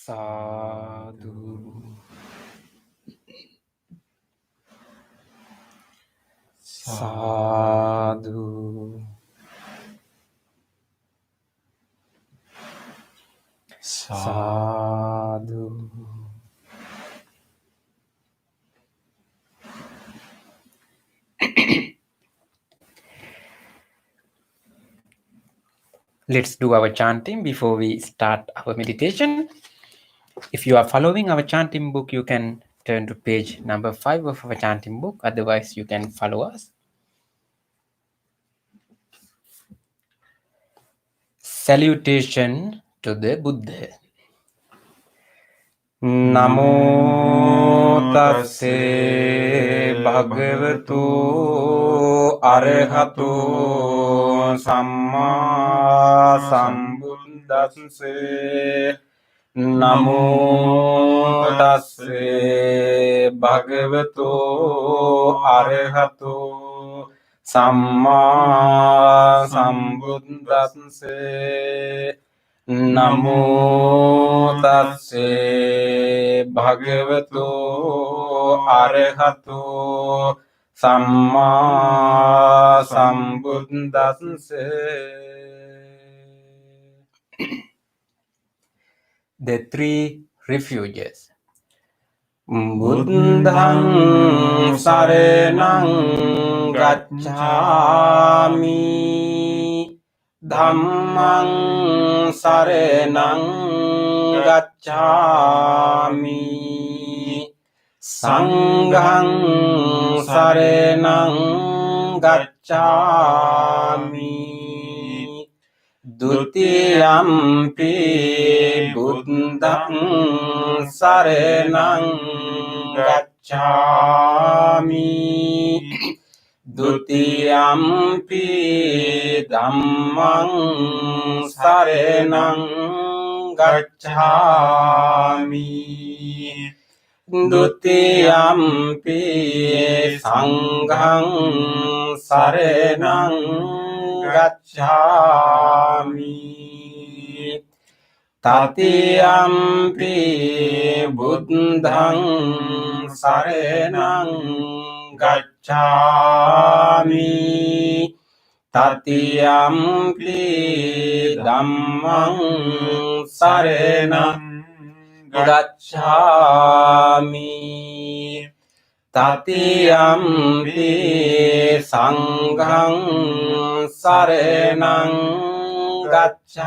Sadhu, sadhu, sadhu. Let's do our chanting before we start our meditation. If you are following our chanting book, you can turn to page number 5 of our chanting book. Otherwise, you can follow us. Salutation to the Buddha. Namo tasse bhagavatu arahato samma sambuddhasse. Namo tasse bhagavato arahato samma sambuddhasse. Namo tasse bhagavato arahato samma sambuddhasse. The three refuges. Buddhang saranang gacchami, Dhammang saranang gacchami, Sanghang saranang gacchami dutiyampi buddhang saranang gacchami dutiyampi dhammang saranang gacchami dutiyampi sanghang saranang gacchami tatiyampi buddhang saranang gacchami tatiyampi dhammang saranang gacchami tatiyampi sanghang saranang gacchami.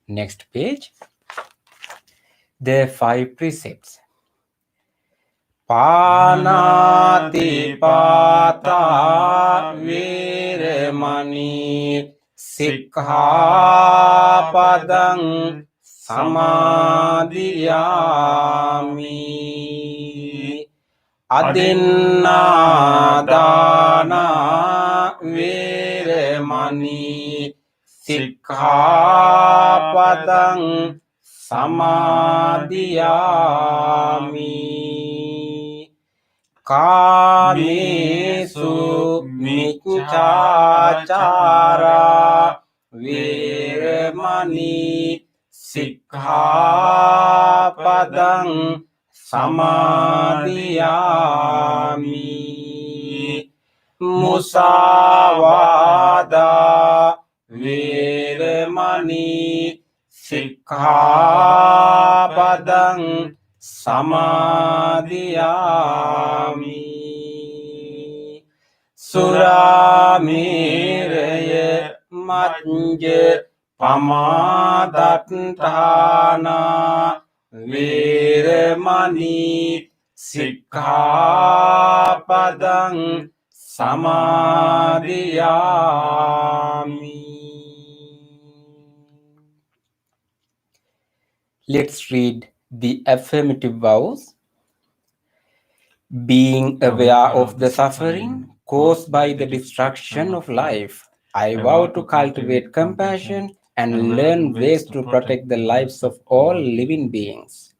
Next page. The 5 precepts. Panati pata viramani sikkhapadang samadhiyami adinādāna viramani sikkhapadang samadhiyami kāmesu micchācārā viramani sikkhapadang samadhiyami musāvādā viramani sikkhapadang samadhiyami surameraya majja pamadatthāna viramani sikkhapadang samadhiyami. Let's read the affirmative vows. Being aware of the suffering caused by the destruction of life, I vow to cultivate compassion and learn ways to protect the lives of all living beings.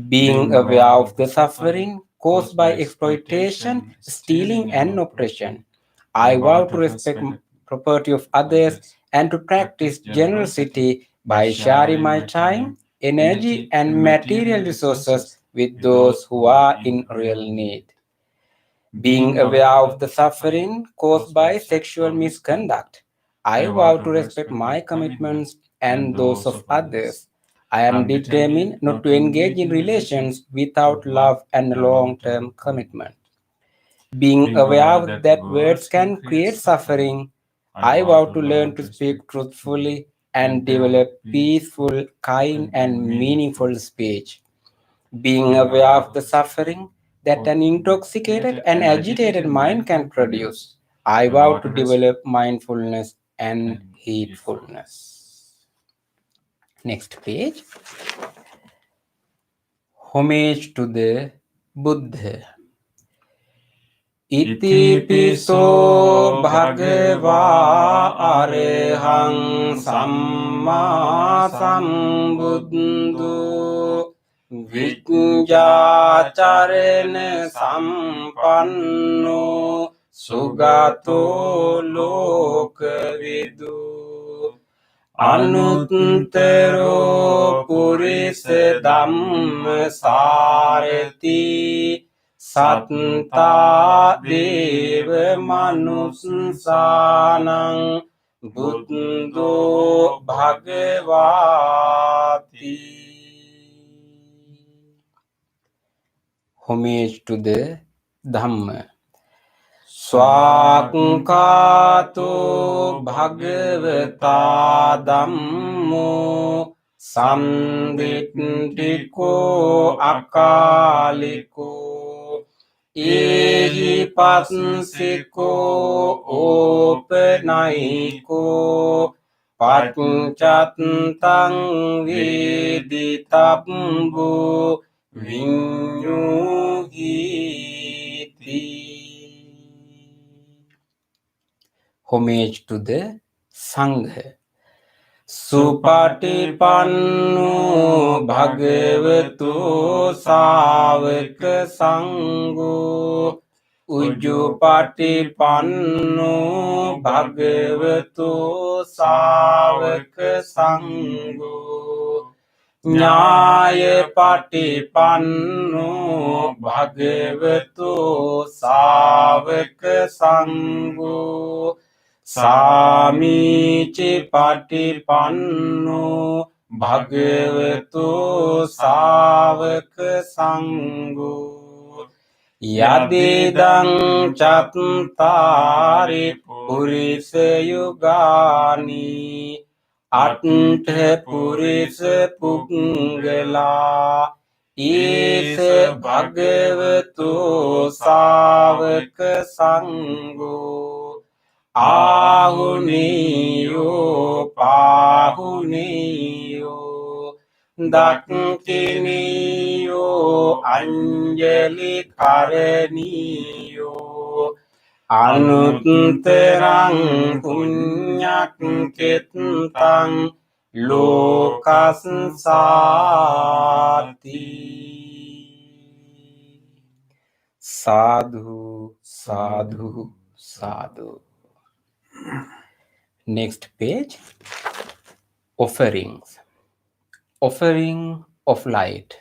Being aware of the suffering caused by exploitation, stealing, and oppression, I vow to respect property of others and to practice generosity by sharing my time, energy, and material resources with those who are in real need. Being aware of the suffering caused by sexual misconduct, I vow to respect my commitments and those of others. I am determined not to engage in relations without love and long-term commitment. Being aware that words can create suffering, I vow to learn to speak truthfully and develop peaceful, kind, and meaningful speech. Being aware of the suffering that an intoxicated and agitated mind can produce, I vow to develop mindfulness and heedfulness. Next page. Homage to the Buddha. Iti piso bhagava arahang samma sambuddho vijñācarena sampanno sugato lokavidu anuttaro purisa dhamma sārati sattā deva manusānaṁ buddho bhagavati. Homage to the Dhamma. Swakkato bhagavata dhammo සන්දිට්ඨිකෝ අකාලිකෝ ඒහිපස්සිකෝ ඕපනයිකෝ පච්චත්තං වේදිතබ්බෝ විඤ්ඤුහිති. Homage to the Sangha. Supatipanno bhagavatu savaka sangho Ujjupatipanno bhagavatu savaka sangho Nyāyapatipanno bhagavatu savaka sangho Sāmīci patipanno bhagavatu sāvaka sangho Yadidang cattāri purisa yugāni Attha purisa pungalā Isa bhagavatu sāvaka sangho Ahuniyo pahuniyo Dakkiniyo anjali karaniyo Anutterang punyakkittang lokassati. Sadhu, sadhu, sadhu. Next page. Offerings. Offering of light.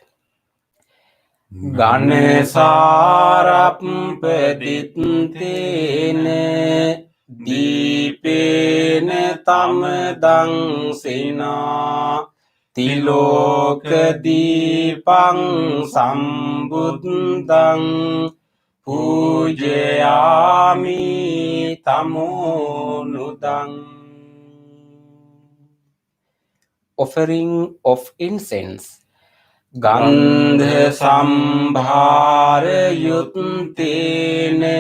Ganesarampadittene Deepene tamadang sena Tiloka deepang sambuddhang Pujayami tamonudang. Offering of incense. Gandha sambhara yuttene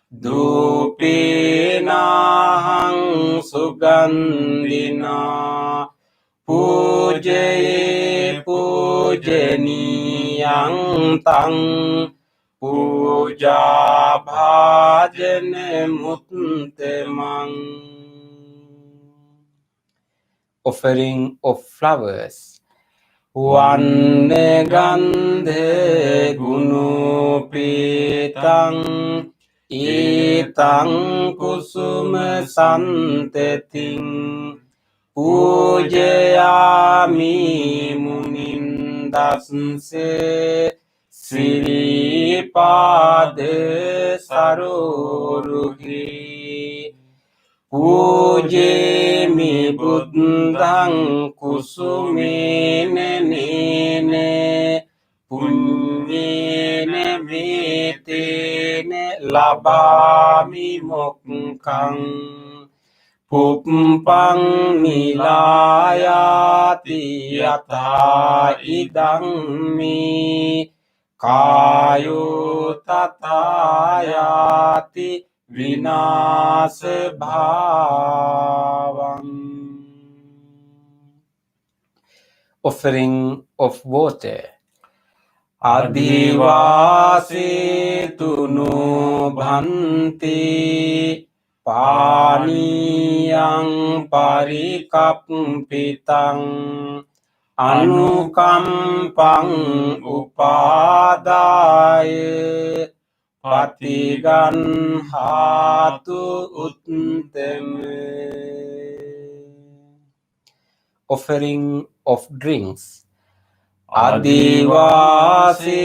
Dhupenahang sugandhina Pujaye pujaniyang tang Puja bhajane muttemang. Offering of flowers. Vanne gandhe gunopetang Etang kusuma santeting Pujayami munindasse Siripade saroruhi Pujemi buddhang kusumene nene Punyene metene labami mokkang Pumpang nilayati yata idang mi Kayo tatayati vinasa bhavang. Offering of water. Adivase tunu bhanti Paniyang parikampitang Anukampang upadaya Patigan hatu utteme. Offering of drinks. Adivase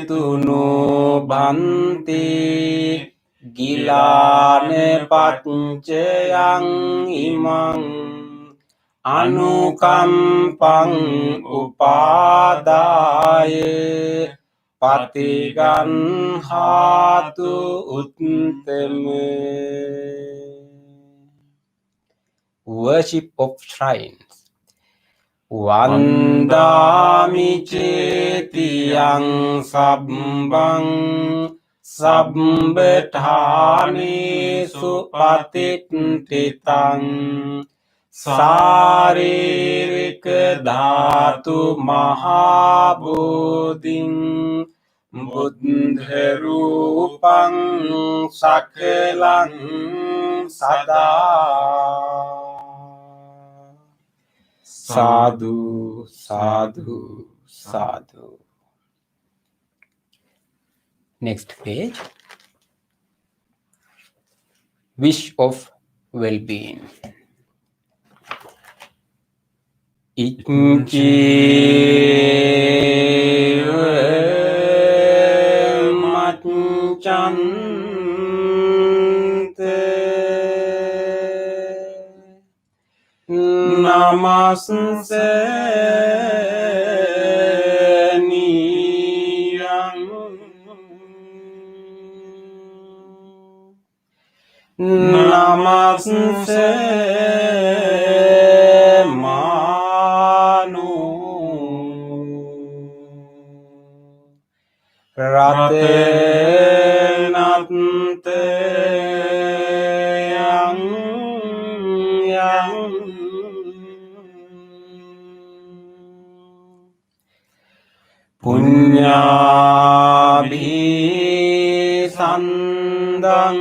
tunu bhanti Gilane pancayang imang Anukampang upadaya Patigan hatu utteme. Worship of shrines. Vandami cetiyang sabbang sabbethani supatittitang saririka dhatu mahabodhing buddha rupang sakalang sada. Sadhu, sadhu, sadhu. Next page. Wish of well-being. Icciva macchante namaste niyang namaste manu ratenate yang punyabhi sandang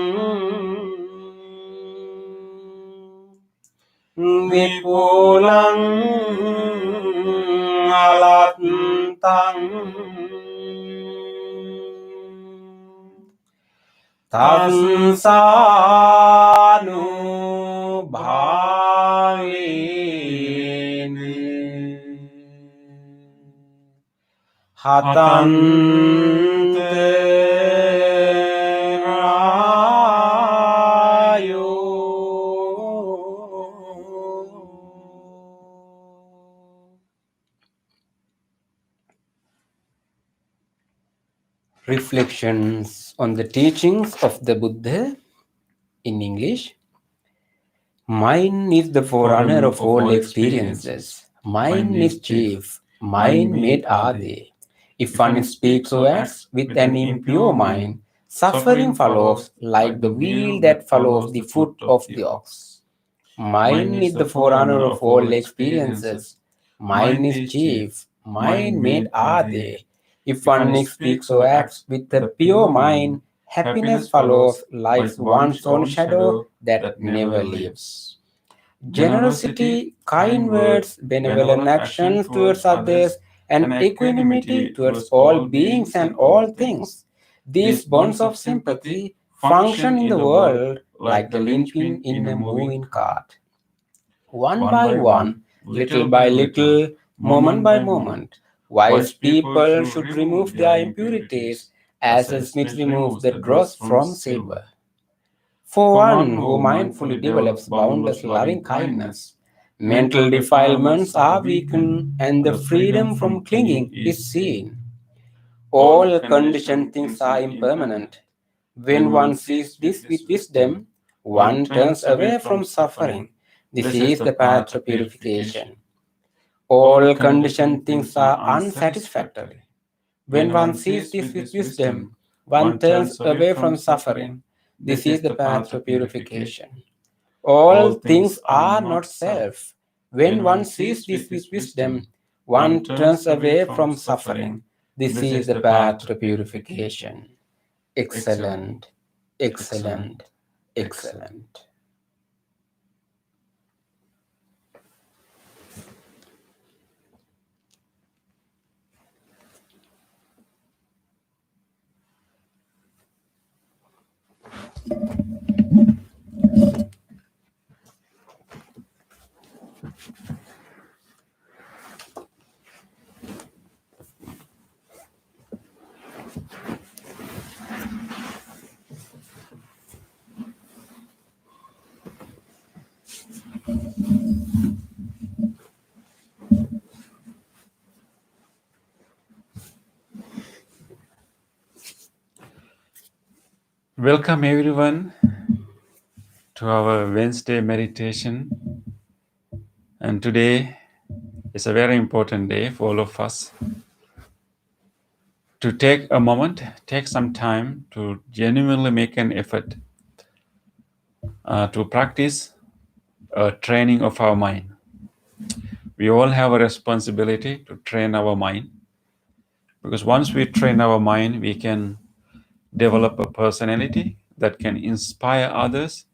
vipulang alatang tansanu bhavene hatante rayo. Reflections on the teachings of the Buddha in English. Mine is the forerunner of all experiences. Mine is chief. Mine made are they. If one speaks or acts with an impure mind, suffering follows like the wheel that follows the foot of the ox. Mine is the forerunner of all experiences. Mine is chief. Mine made are they. If one speaks or acts with a pure mind, happiness follows like one's own shadow that never leaves. Generosity, kind words, benevolent actions towards others, and equanimity towards all beings and all things. These bonds of sympathy function in the world like the linking in a moving cart. One by one, little by little, moment by moment, wise people should remove their impurities as a smith removes the dross from silver. For one who mindfully develops boundless loving kindness, mental defilements are weakened and the freedom from clinging is seen. All conditioned things are impermanent. When one sees this with wisdom, one turns away from suffering. This is the path to purification. All conditioned things are unsatisfactory. When one sees this with wisdom, one turns away from suffering. This is the path to purification. All things are not self. When one sees this with wisdom, one turns away from suffering. This is the path to purification. Excellent, excellent, excellent. Welcome everyone to our Wednesday meditation. And today It's a very important day for all of us to take a moment, take some time to genuinely make an effort to practice a training of our mind. We all have a responsibility to train our mind because once we train our mind, we can develop a personality that can inspire others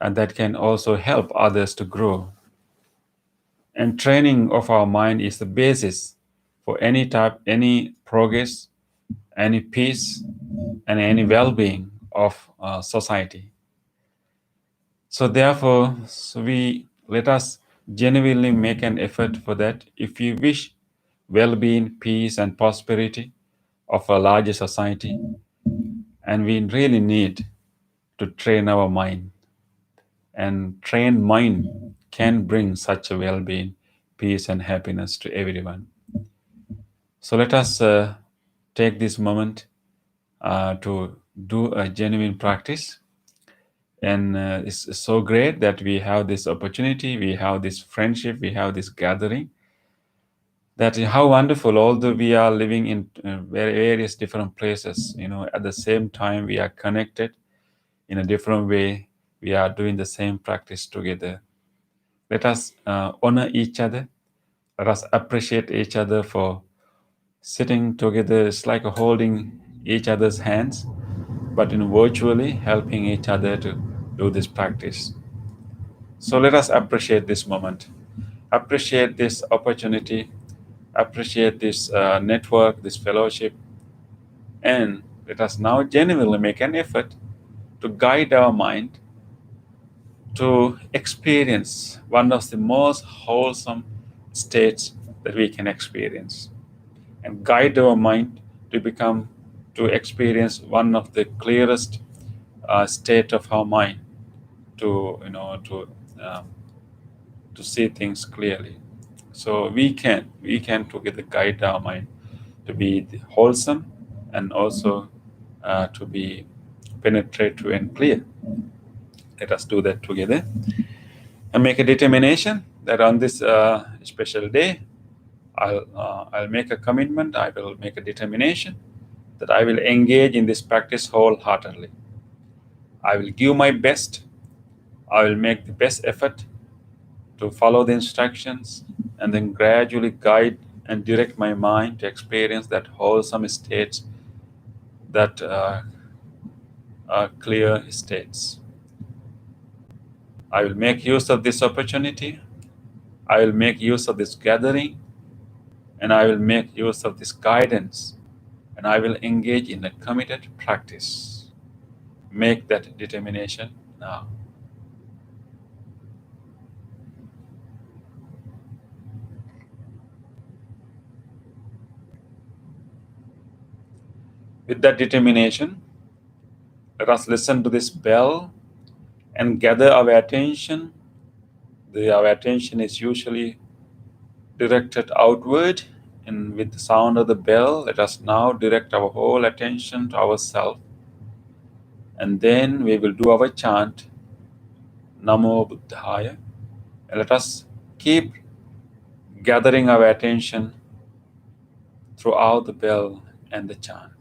and that can also help others to grow. And training of our mind is the basis for any progress, any peace, and any well-being of society. So therefore, we let us genuinely make an effort for that. If you wish well-being, peace, and prosperity of a larger society, and we really need to train our mind, and trained mind can bring such a well-being, peace, and happiness to everyone. So let us take this moment to do a genuine practice. And it's so great that we have this opportunity, we have this friendship, we have this gathering. That is how wonderful, although we are living in various different places, at the same time we are connected in a different way. We are doing the same practice together. Let us honor each other. Let us appreciate each other for sitting together. It's like holding each other's hands, but virtually helping each other to do this practice. So let us appreciate this moment, appreciate this opportunity, appreciate this network, this fellowship, and let us now genuinely make an effort to guide our mind to experience one of the most wholesome states that we can experience, and guide our mind to experience one of the clearest state of our mind to um, to see things clearly. So we can together guide our mind to be wholesome and also to be penetrative and clear. Let us do that together and make a determination that on this special day, I'll make a commitment. I will make a determination that I will engage in this practice wholeheartedly. I will give my best. I will make the best effort to follow the instructions and then gradually guide and direct my mind to experience that wholesome states, that clear states. I will make use of this opportunity. I will make use of this gathering, and I will make use of this guidance, and I will engage in a committed practice. Make that determination now. With that determination, let us listen to this bell and gather our attention. Our attention is usually directed outward, and with the sound of the bell, let us now direct our whole attention to ourselves, and then we will do our chant, Namo Buddhaya, and let us keep gathering our attention throughout the bell and the chant.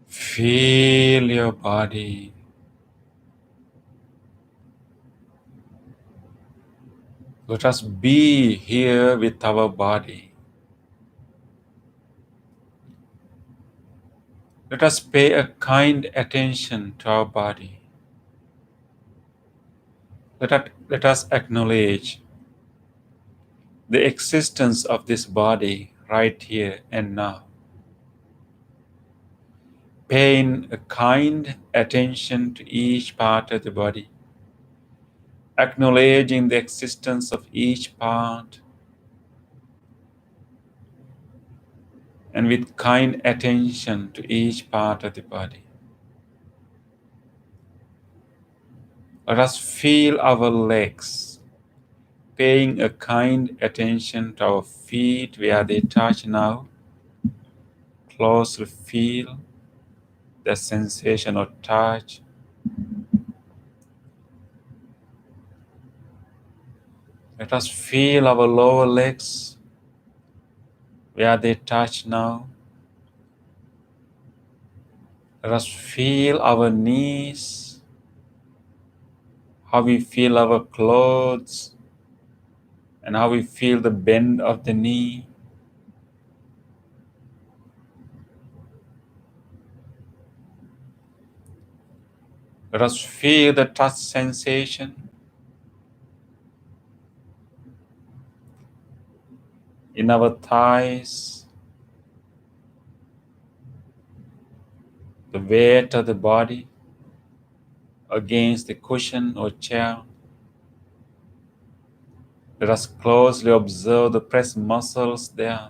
Feel your body. Let us be here with our body. Let us pay a kind attention to our body. Let us acknowledge the existence of this body right here and now. Paying a kind attention to each part of the body, acknowledging the existence of each part, and with kind attention to each part of the body. Let us feel our legs, paying a kind attention to our feet where they touch now. Closely feel the sensation of touch. Let us feel our lower legs where they touch now. Let us feel our knees, how we feel our clothes, and how we feel the bend of the knee. Let us feel the touch sensation in our thighs, the weight of the body against the cushion or chair. Let us closely observe the pressed muscles there.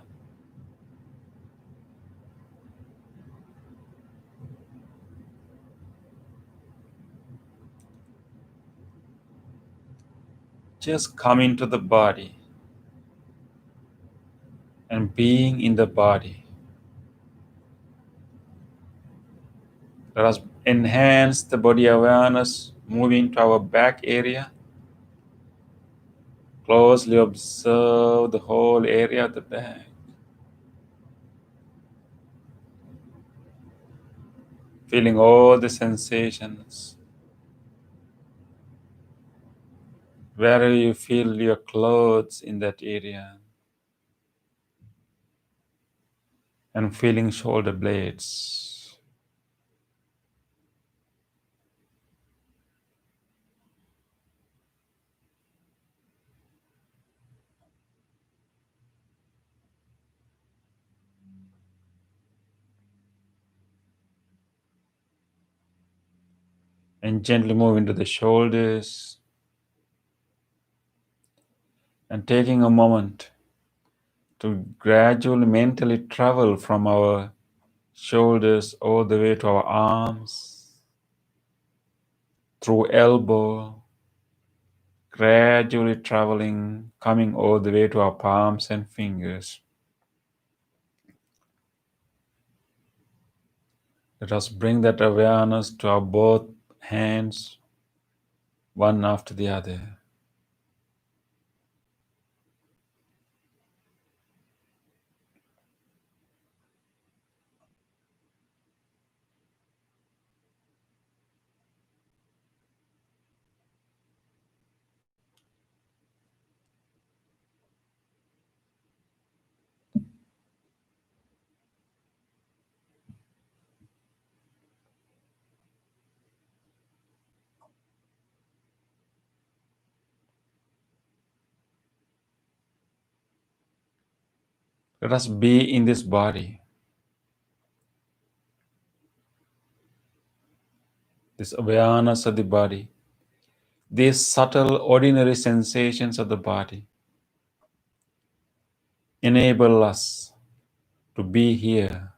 Just come into the body and being in the body. Let us enhance the body awareness, moving to our back area. Closely observe the whole area of the back, feeling all the sensations. Wherever you feel your clothes in that area, and feeling shoulder blades. And gently move into the shoulders, and taking a moment to gradually mentally travel from our shoulders all the way to our arms, through elbow, gradually traveling, coming all the way to our palms and fingers. Let us bring that awareness to our both hands, one after the other. Let us be in this body, this awareness of the body, these subtle, ordinary sensations of the body enable us to be here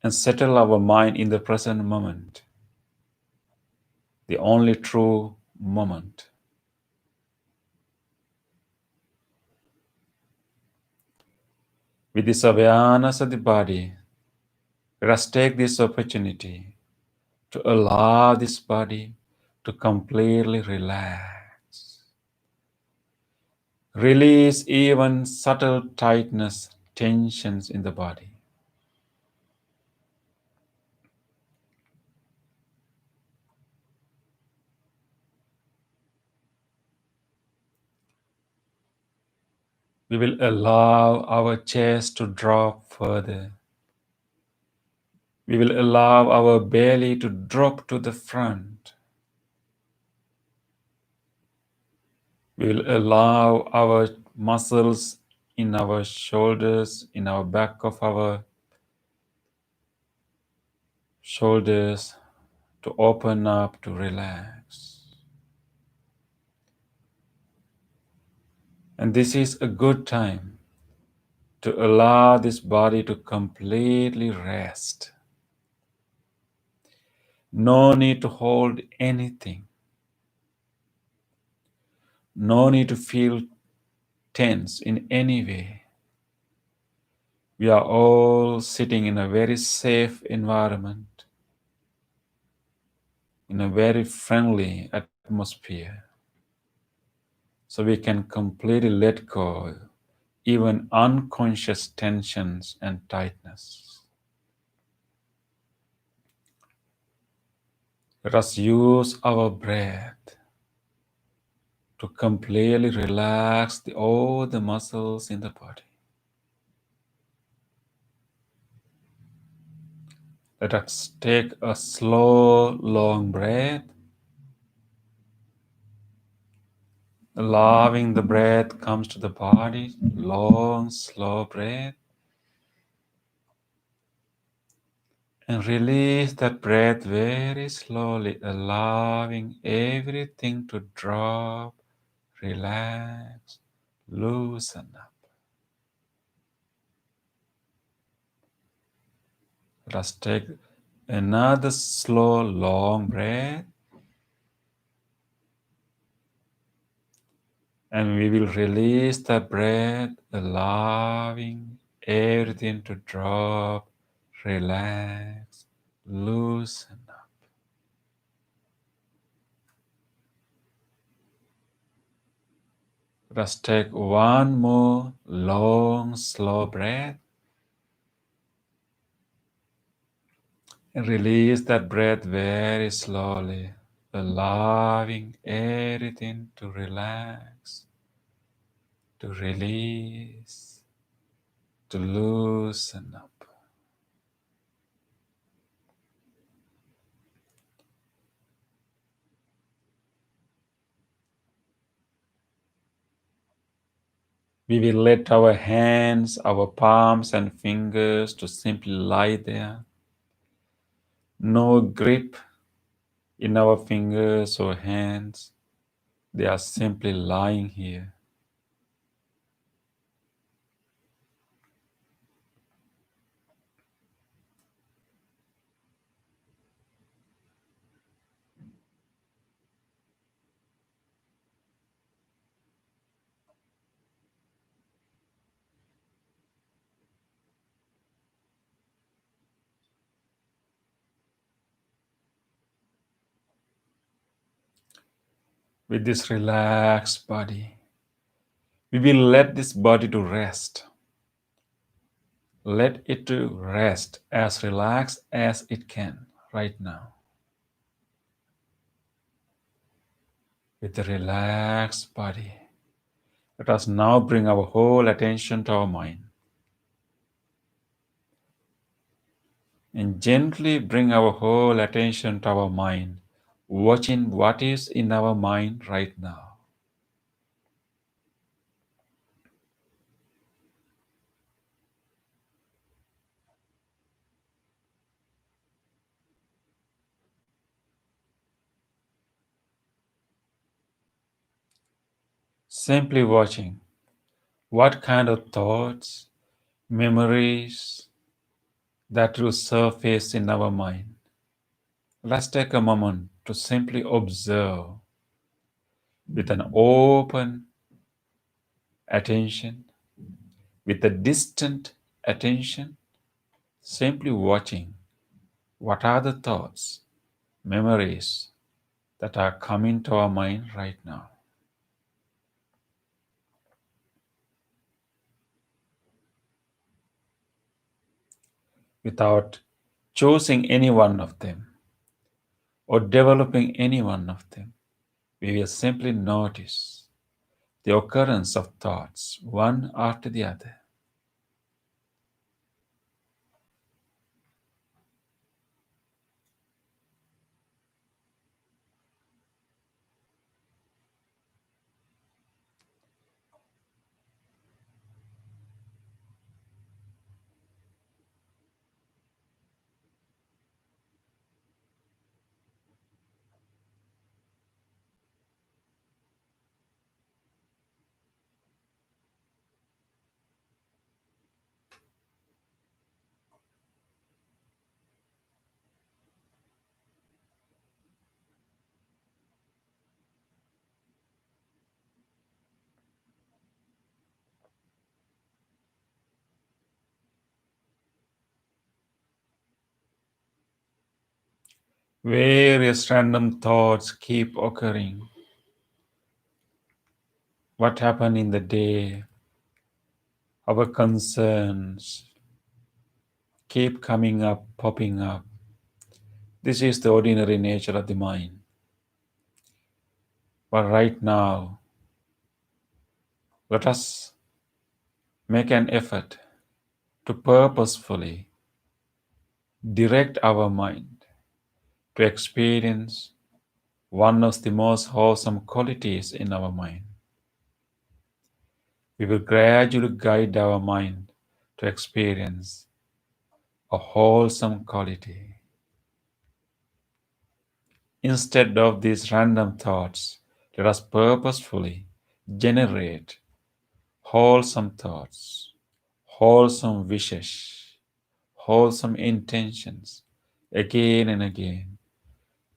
and settle our mind in the present moment, the only true moment. With this awareness of the body, let us take this opportunity to allow this body to completely relax. Release even subtle tightness, tensions in the body. We will allow our chest to drop further. We will allow our belly to drop to the front. We will allow our muscles in our shoulders, in our back of our shoulders to open up, to relax. And this is a good time to allow this body to completely rest. No need to hold anything. No need to feel tense in any way. We are all sitting in a very safe environment, in a very friendly atmosphere. So we can completely let go even unconscious tensions and tightness. Let us use our breath to completely relax all the muscles in the body. Let us take a slow, long breath, allowing the breath comes to the body. Long, slow breath. And release that breath very slowly, allowing everything to drop, relax, loosen up. Let us take another slow, long breath, and we will release the breath, allowing everything to drop, relax, loosen up. Let us take one more long, slow breath. And release that breath very slowly, allowing everything to relax, to release, to loosen up. We will let our hands, our palms and fingers to simply lie there. No grip in our fingers or hands. They are simply lying here. With this relaxed body, we will let this body to rest. Let it to rest as relaxed as it can right now. With a relaxed body, let us now bring our whole attention to our mind. And gently bring our whole attention to our mind, watching what is in our mind right now. Simply watching what kind of thoughts, memories that will surface in our mind. Let's take a moment to simply observe with an open attention, with a distant attention, simply watching what are the thoughts, memories that are coming to our mind right now. Without choosing any one of them or developing any one of them, we will simply notice the occurrence of thoughts one after the other. Various random thoughts keep occurring. What happened in the day, our concerns keep coming up, popping up. This is the ordinary nature of the mind. But right now, let us make an effort to purposefully direct our mind to experience one of the most wholesome qualities in our mind. We will gradually guide our mind to experience a wholesome quality. Instead of these random thoughts, let us purposefully generate wholesome thoughts, wholesome wishes, wholesome intentions again and again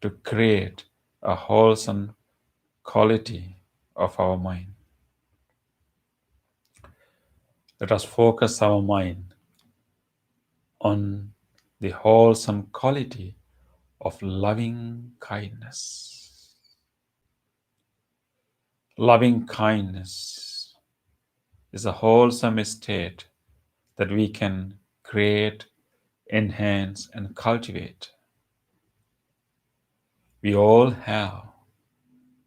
to create a wholesome quality of our mind. Let us focus our mind on the wholesome quality of loving kindness. Loving kindness is a wholesome state that we can create, enhance, and cultivate. We all have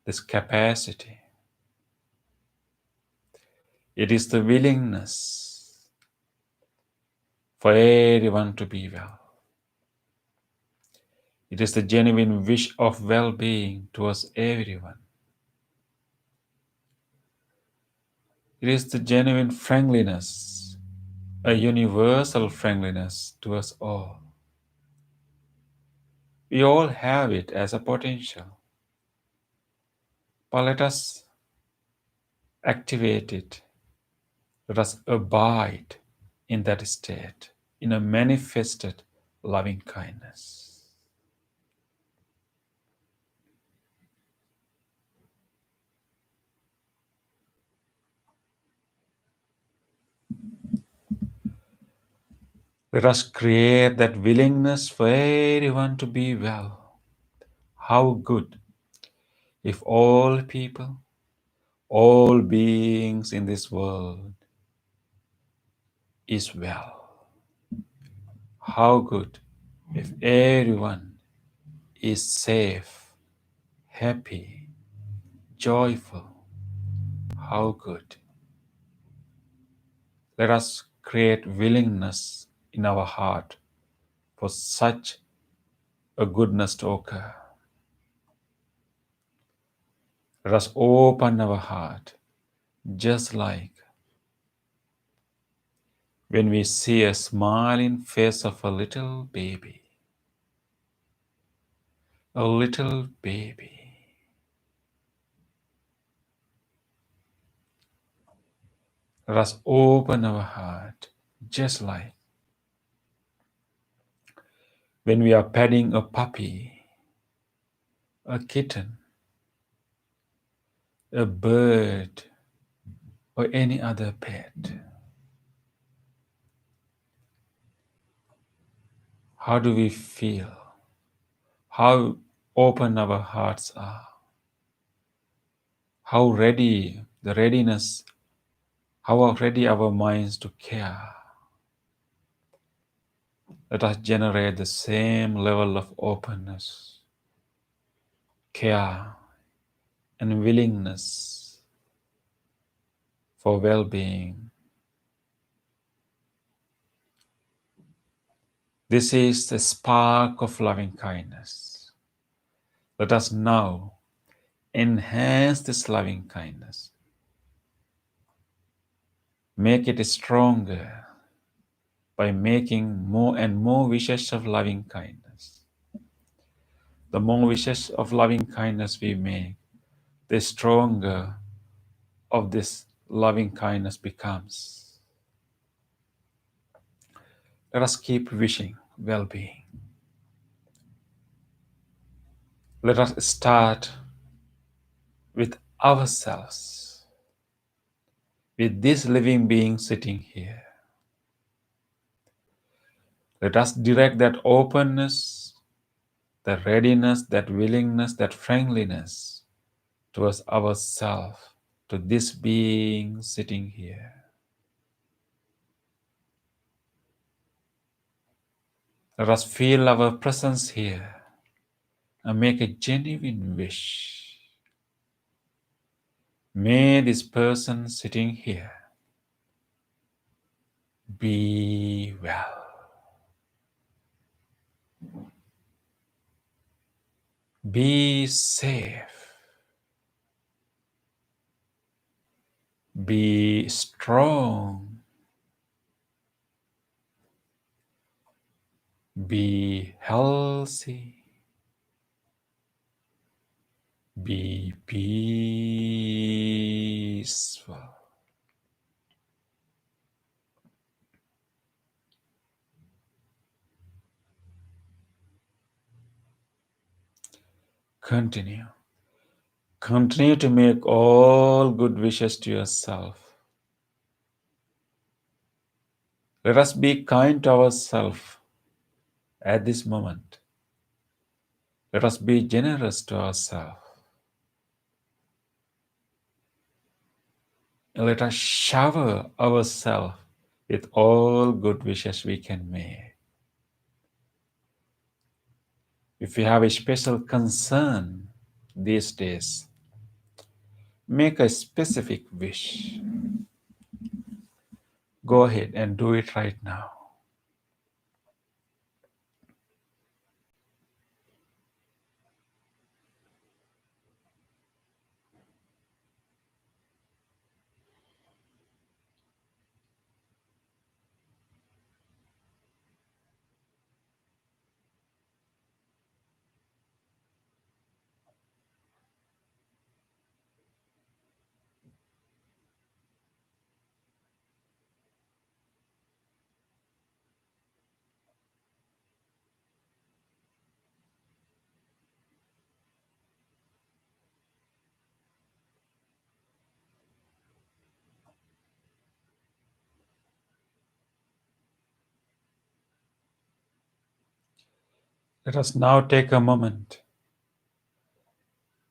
this capacity. It is the willingness for everyone to be well. It is the genuine wish of well-being towards everyone. It is the genuine friendliness, a universal friendliness towards all. We all have it as a potential, but let us activate it. Let us abide in that state, in a manifested loving kindness. Let us create that willingness for everyone to be well. How good if all people, all beings in this world is well. How good if everyone is safe, happy, joyful. How good. Let us create willingness in our heart for such a goodness to occur. Let us open our heart just like when we see a smiling face of a little baby. A little baby. Let us open our heart just like when we are petting a puppy, a kitten, a bird, or any other pet. How do we feel? How open our hearts are? How ready, the readiness, how ready our minds to care? Let us generate the same level of openness, care, and willingness for well-being. This is the spark of loving kindness. Let us now enhance this loving kindness. Make it stronger by making more and more wishes of loving kindness. The more wishes of loving kindness we make, the stronger of this loving kindness becomes. Let us keep wishing well-being. Let us start with ourselves, with this living being sitting here. Let us direct that openness, that readiness, that willingness, that friendliness towards ourselves, to this being sitting here. Let us feel our presence here. and make a genuine wish. May this person sitting here be well, be safe, be strong, be healthy, be peaceful. Continue. Continue to make all good wishes to yourself. Let us be kind to ourselves at this moment. Let us be generous to ourselves. And let us shower ourselves with all good wishes we can make. If you have a special concern these days, make a specific wish. Go ahead and do it right now. Let us now take a moment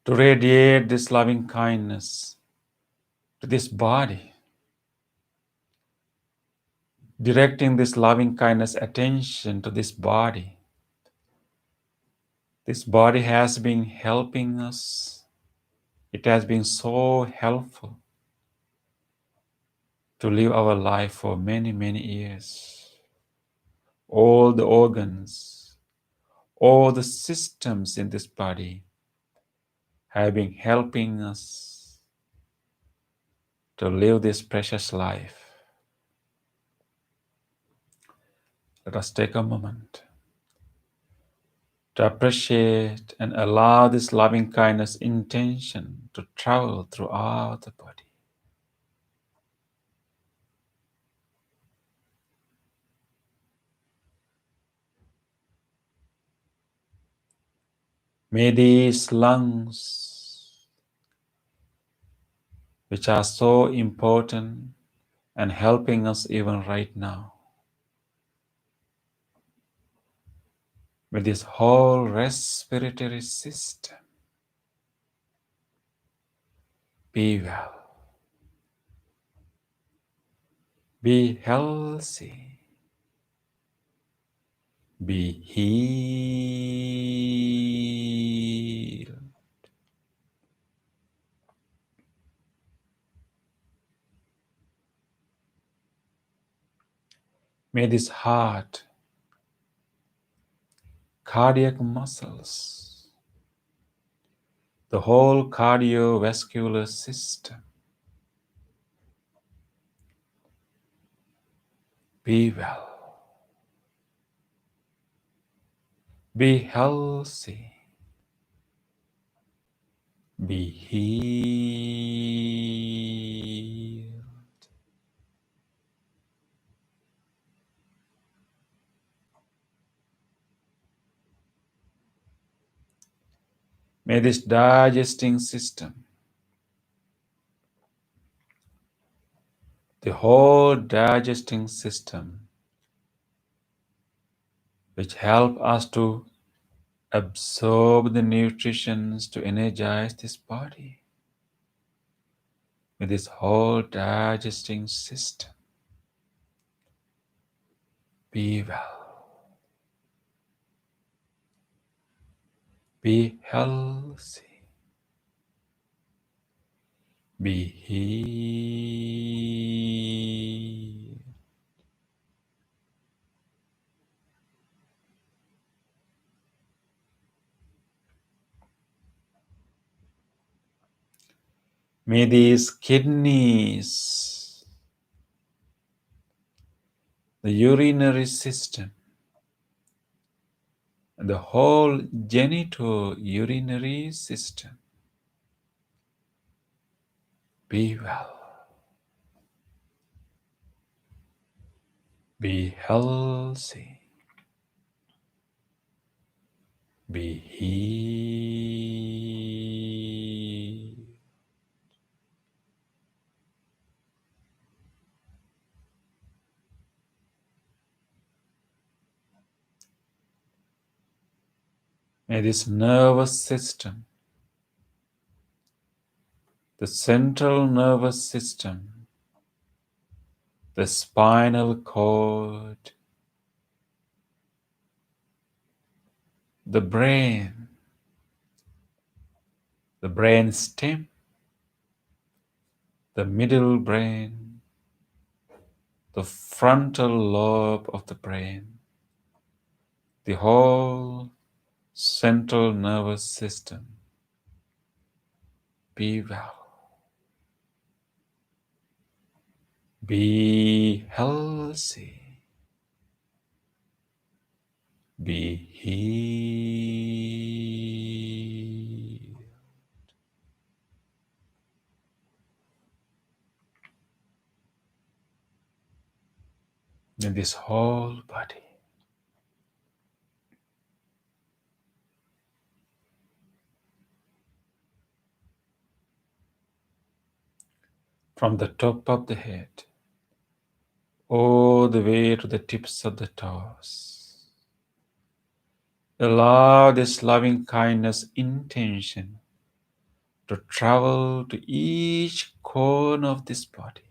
to radiate this loving kindness to this body, directing this loving kindness attention to this body. This body has been helping us. It has been so helpful to live our life for many, many years. All the organs, all the systems in this body have been helping us to live this precious life. Let us take a moment to appreciate and allow this loving kindness intention to travel throughout the body. May these lungs, which are so important and helping us even right now, may this whole respiratory system be well, be healthy, be healed. May this heart, cardiac muscles, the whole cardiovascular system be well, be healthy, be healed. May this digesting system, the whole digesting system, which help us to absorb the nutritions to energize this body, may this whole digesting system be well, Be healthy. Be healed. May these kidneys, the urinary system, and the whole genitourinary system be well, be healthy, be healed. May this nervous system, the central nervous system, the spinal cord, the brain stem, the middle brain, the frontal lobe of the brain, the whole central nervous system be well, be healthy, be healed. In this whole body, from the top of the head all the way to the tips of the toes. Allow this loving kindness intention to travel to each corner of this body.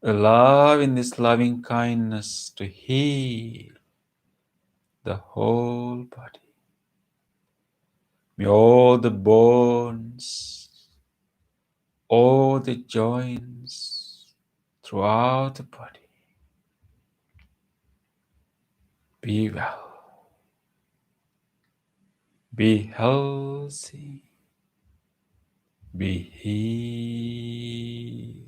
Allow in this loving kindness to heal the whole body. May all the bones, all the joints throughout the body be well, be healthy, be healed.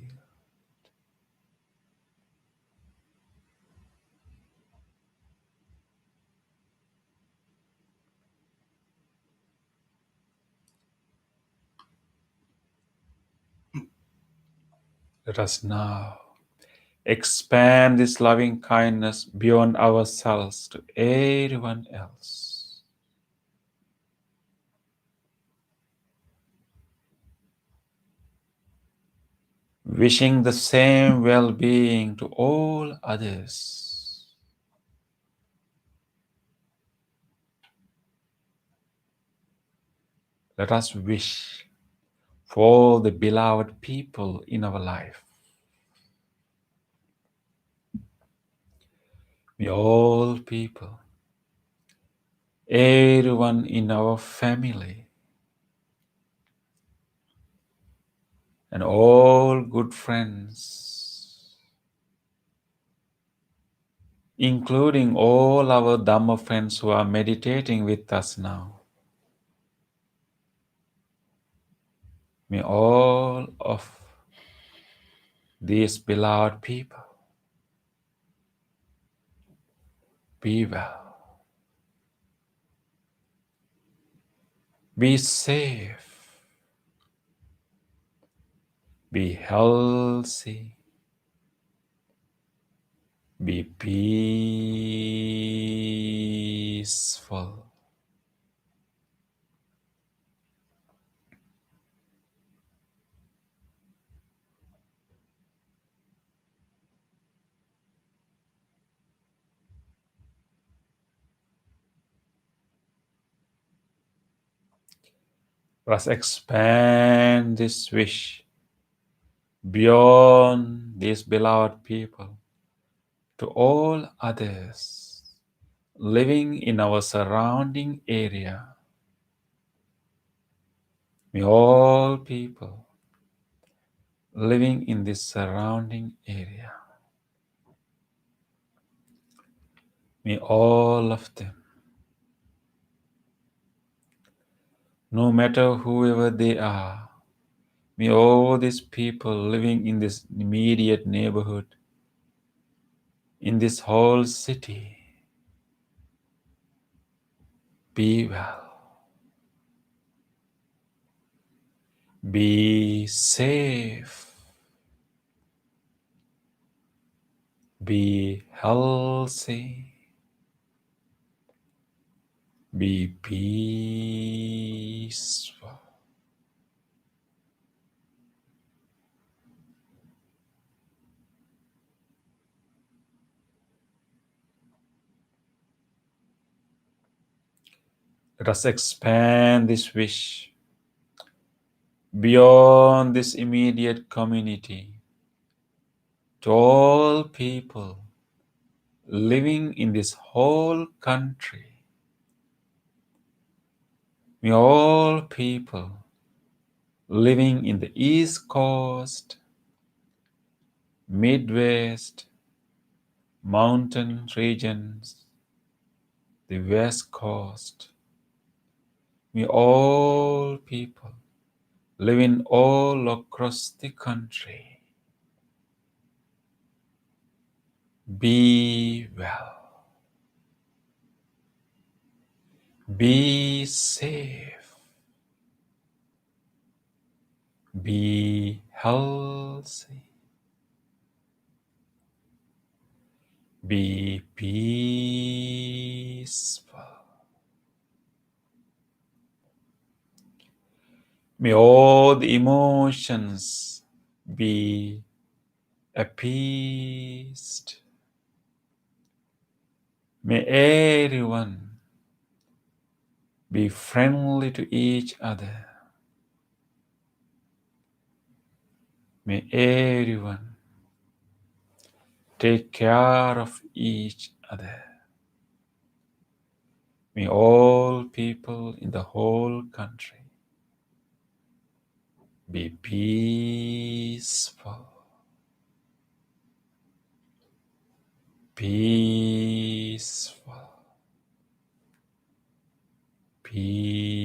Let us now expand this loving kindness beyond ourselves to everyone else. Wishing the same well-being to all others. Let us wish for the beloved people in our life. May all people, everyone in our family, and all good friends, including all our Dhamma friends who are meditating with us now, may all of these beloved people be well, be safe, be healthy, be peaceful. Let us expand this wish beyond these beloved people to all others, living in our surrounding area. May all people living in this surrounding area, may all of them, no matter whoever they are, may all these people living in this immediate neighborhood, in this whole city, be well, be safe, be healthy, be peaceful. Let us expand this wish beyond this immediate community to all people living in this whole country. May all people living in the East Coast, Midwest, mountain regions, the West Coast, may all people living all across the country be well, be safe, be healthy, be peaceful. May all the emotions be appeased. May everyone be friendly to each other. May everyone take care of each other. May all people in the whole country be peaceful, peaceful, peaceful.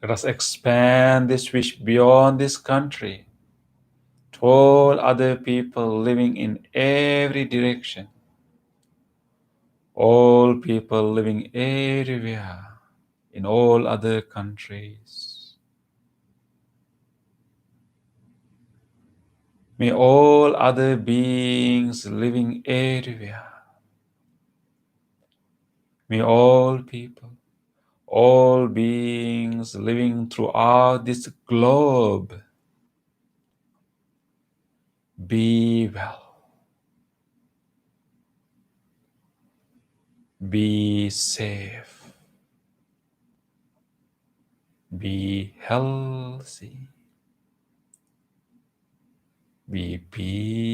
Let us expand this wish beyond this country to all other people living in every direction, all people living everywhere in all other countries. May all other beings living everywhere, may all people, all beings living throughout this globe be well, be safe, be healthy, be peaceful.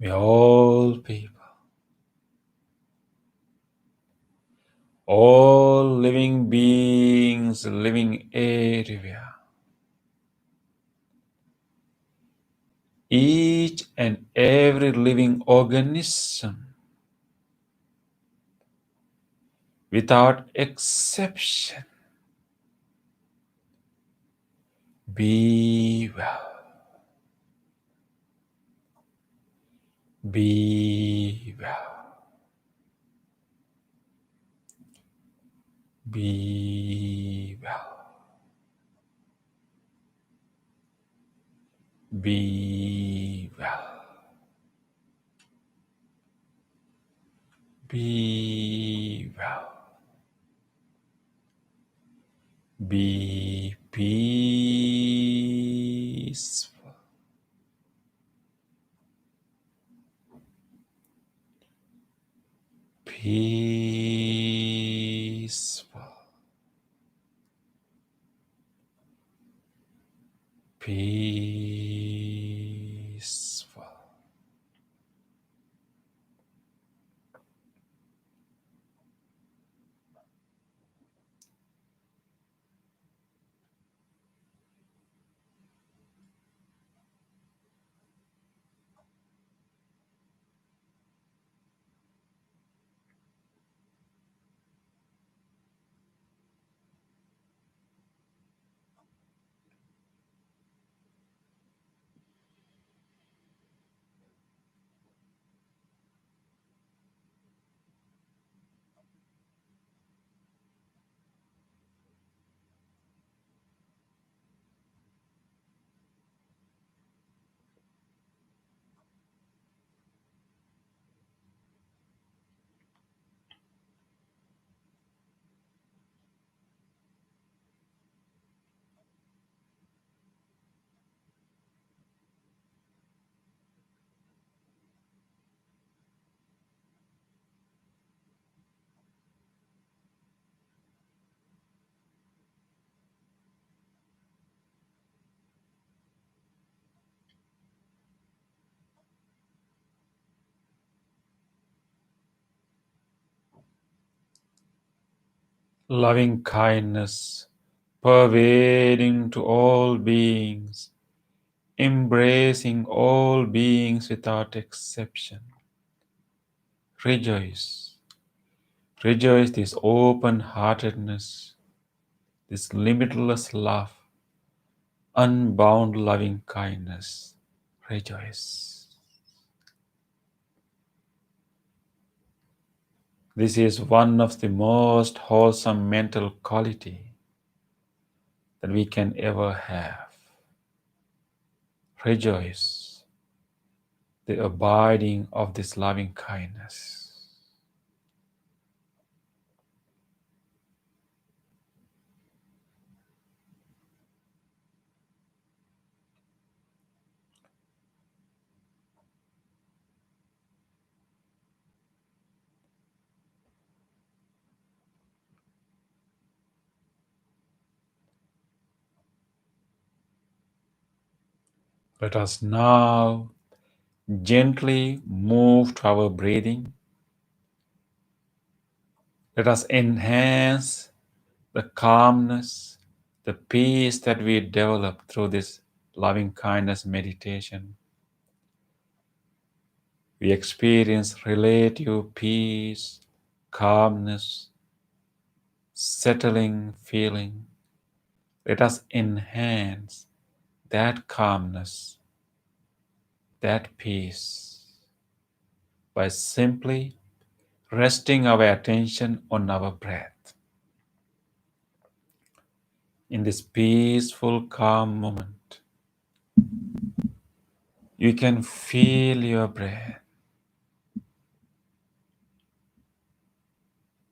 May all people, all living beings living everywhere, each and every living organism without exception, be well, be well, be well. Be well. Be well. Be peaceful. Peaceful. Peaceful. Loving kindness pervading to all beings, embracing all beings without exception. Rejoice. Rejoice this open heartedness, this limitless love, unbound loving kindness. Rejoice. This is one of the most wholesome mental quality that we can ever have. Rejoice, the abiding of this loving kindness. Let us now gently move to our breathing. Let us enhance the calmness, the peace that we develop through this loving kindness meditation. We experience relative peace, calmness, settling feeling. Let us enhance that calmness, that peace, by simply resting our attention on our breath. In this peaceful, calm moment, you can feel your breath.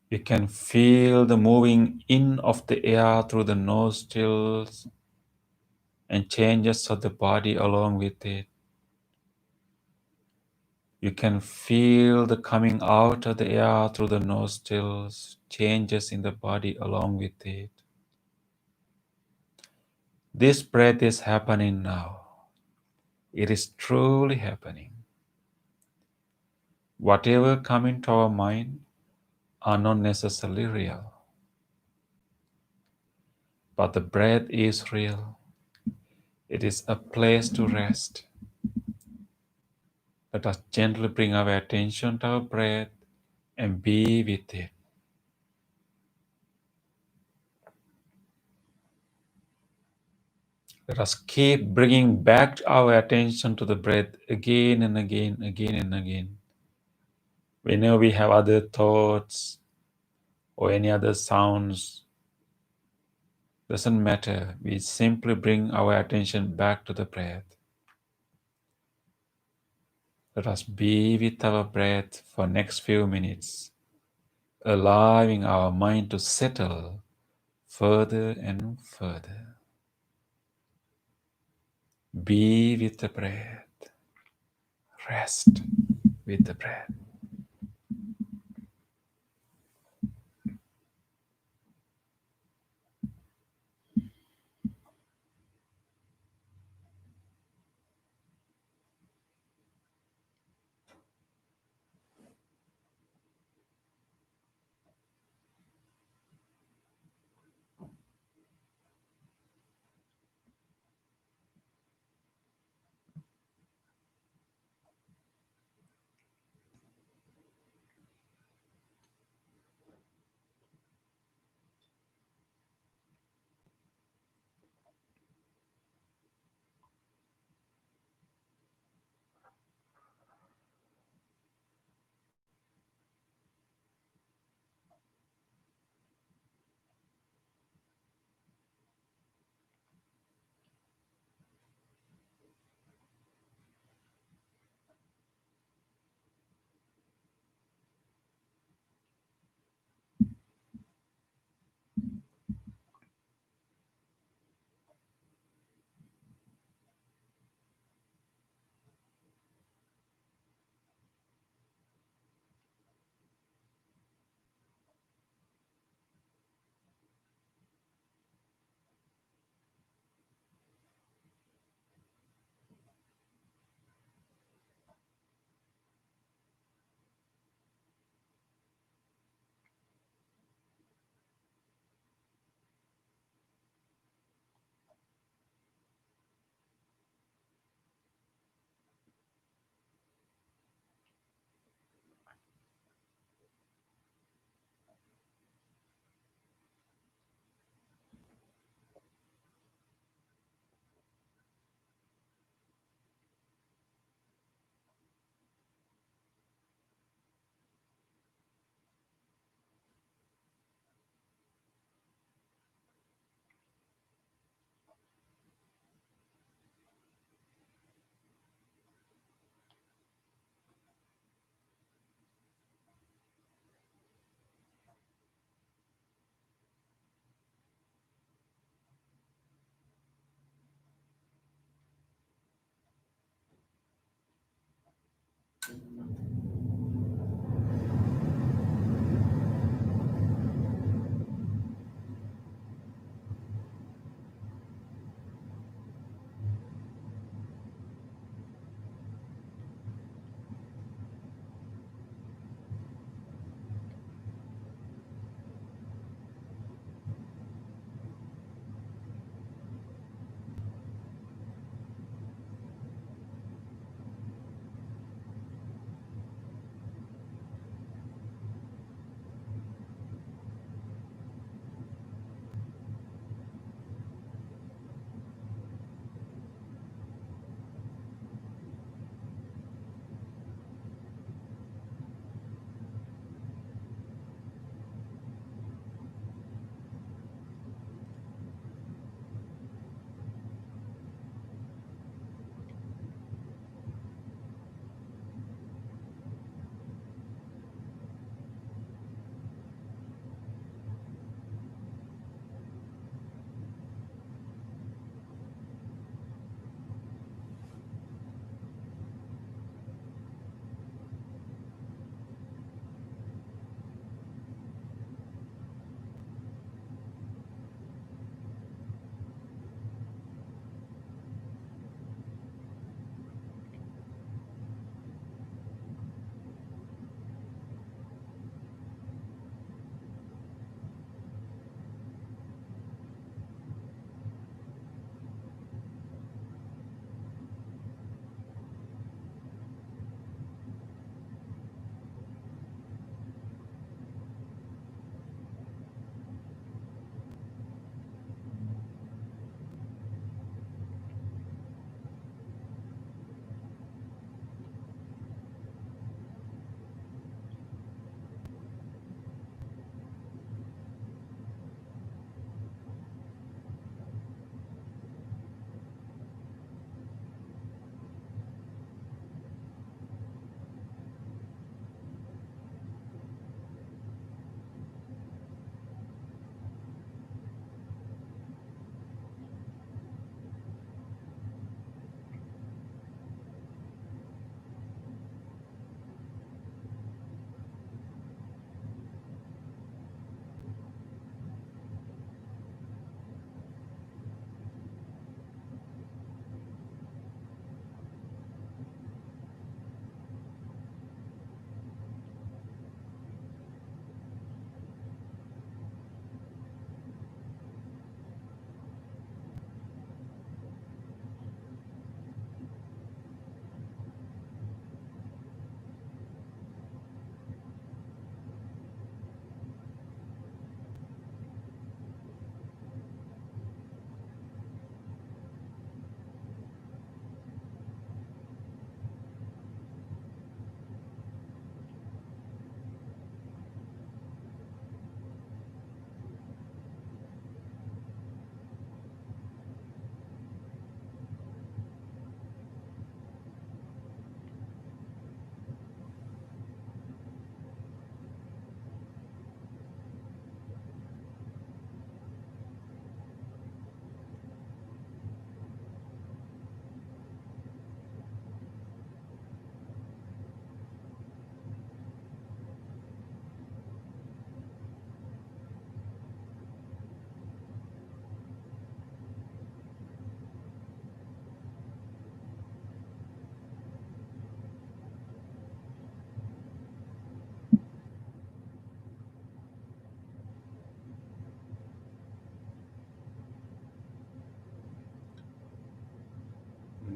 You can feel the moving in of the air through the nostrils and changes of the body along with it. You can feel the coming out of the air through the nostrils, changes in the body along with it. This breath is happening now. It is truly happening. Whatever comes into our mind are not necessarily real. But the breath is real. It is a place to rest. Let us gently bring our attention to our breath and be with it. Let us keep bringing back our attention to the breath again and again, again and again. Whenever we have other thoughts or any other sounds, doesn't matter. We simply bring our attention back to the breath. Let us be with our breath for next few minutes, allowing our mind to settle further and further. Be with the breath. Rest with the breath.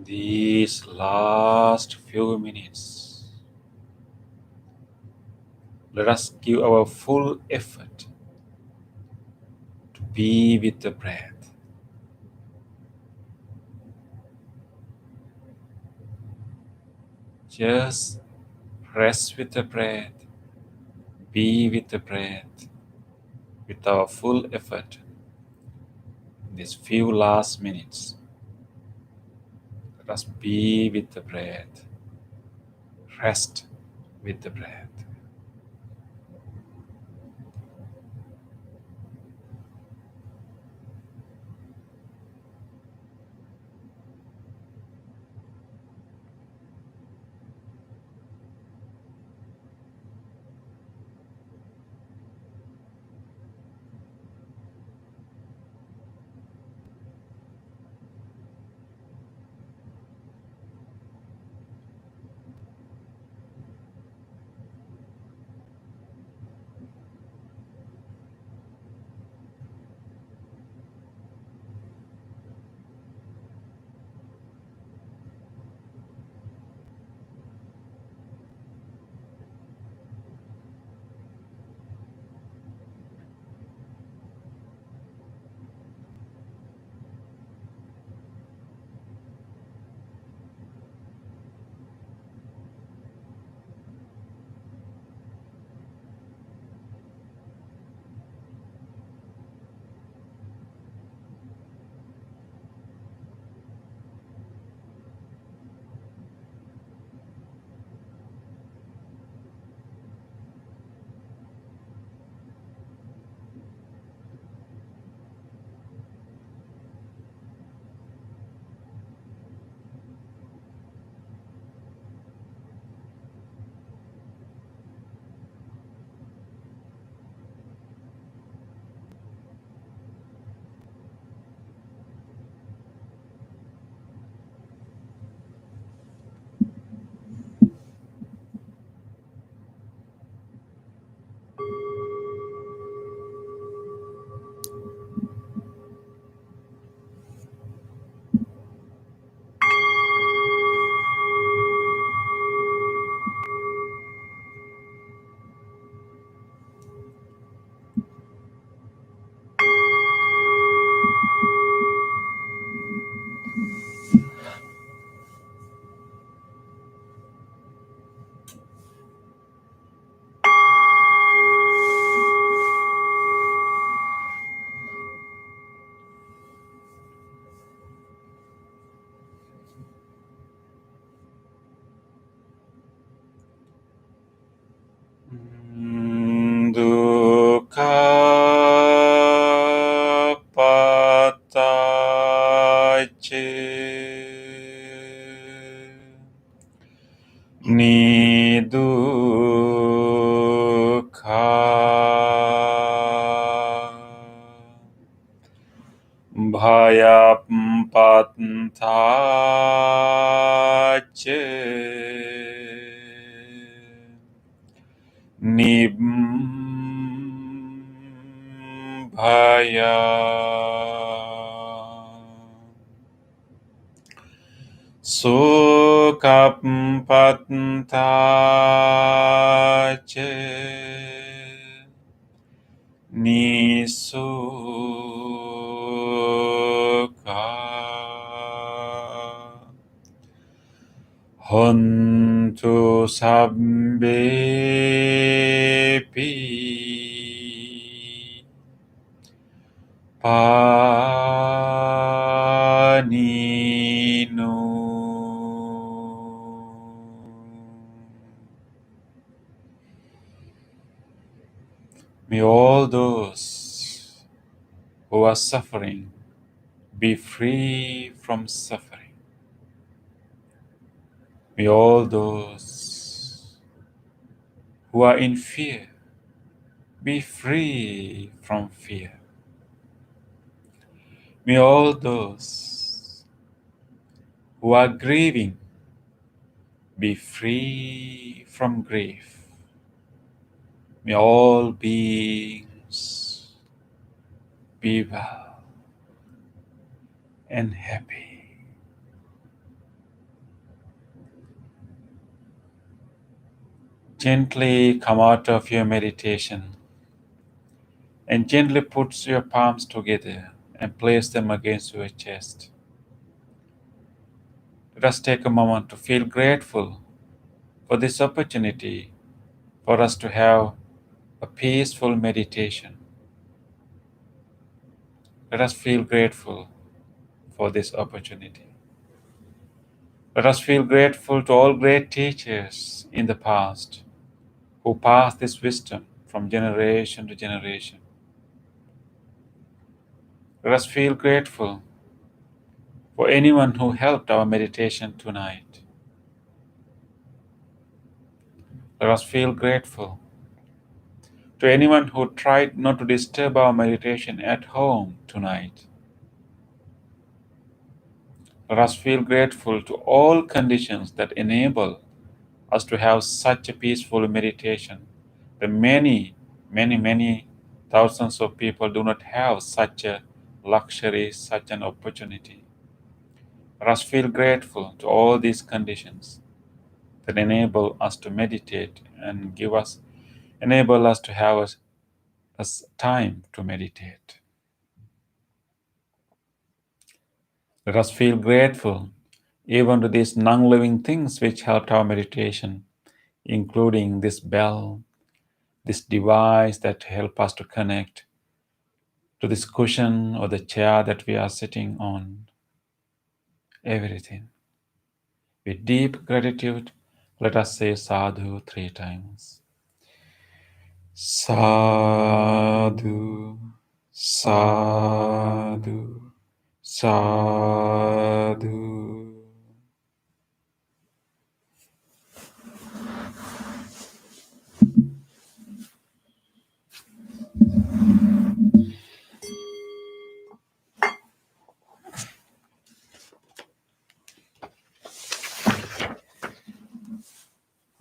These last few minutes, let us give our full effort to be with the breath. Just rest with the breath, be with the breath with our full effort in these few last minutes. Let us be with the breath, rest with the breath. Dukkha pataye bhayapatthaye Nibbhaya Sukappatthaye Nisukha Hontu sabbepi paninu. May all those who are suffering be free from suffering. May all those who are in fear be free from fear. May all those who are grieving be free from grief. May all beings be well and happy. Gently come out of your meditation and gently put your palms together and place them against your chest. Let us take a moment to feel grateful for this opportunity for us to have a peaceful meditation. Let us feel grateful for this opportunity. Let us feel grateful to all great teachers in the past who passed this wisdom from generation to generation. Let us feel grateful for anyone who helped our meditation tonight. Let us feel grateful to anyone who tried not to disturb our meditation at home tonight. Let us feel grateful to all conditions that enable us to have such a peaceful meditation. The many thousands of people do not have such a luxury, such an opportunity. Let us feel grateful to all these conditions that enable us to meditate and enable us to have a time to meditate. Let us feel grateful even to these non-living things which helped our meditation, including this bell, this device that help us to connect to this cushion or the chair that we are sitting on. Everything. With deep gratitude, let us say sadhu 3 times. Sadhu, sadhu, sadhu.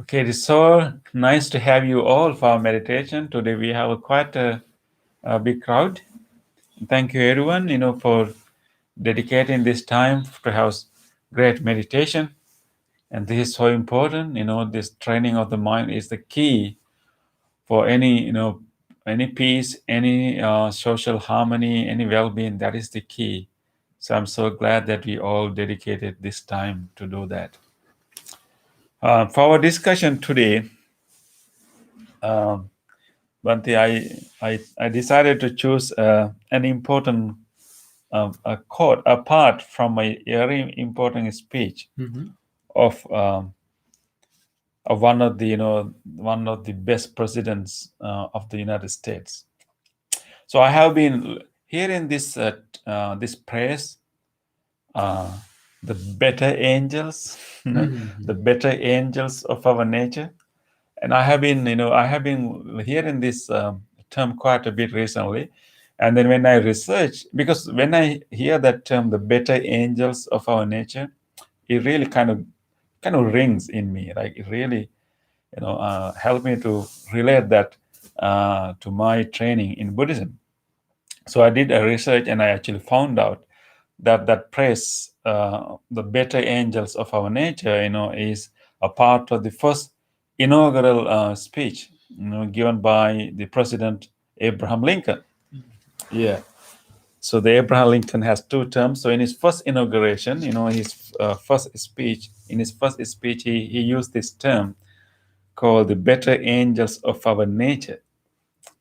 Okay, it is so nice to have you all for our meditation. Today we have quite a big crowd. Thank you everyone, for dedicating this time to have great meditation. And this is so important. This training of the mind is the key for any peace, any social harmony, any well-being. That is the key. So I'm so glad that we all dedicated this time to do that. For our discussion today, Bhante, I decided to choose an important a quote apart from a very important speech of one of the best presidents of the United States. So I have been hearing this praise, the better angels, the better angels of our nature, and I have been hearing this term quite a bit recently. And then when I research, because when I hear that term, the better angels of our nature, it really kind of rings in me. Like it really, helped me to relate that to my training in Buddhism. So I did a research, and I actually found out that praise, the better angels of our nature, is a part of the first inaugural speech, given by the President Abraham Lincoln. Yeah. So the Abraham Lincoln has 2 terms. So in his first inauguration, his first speech, he used this term called the better angels of our nature.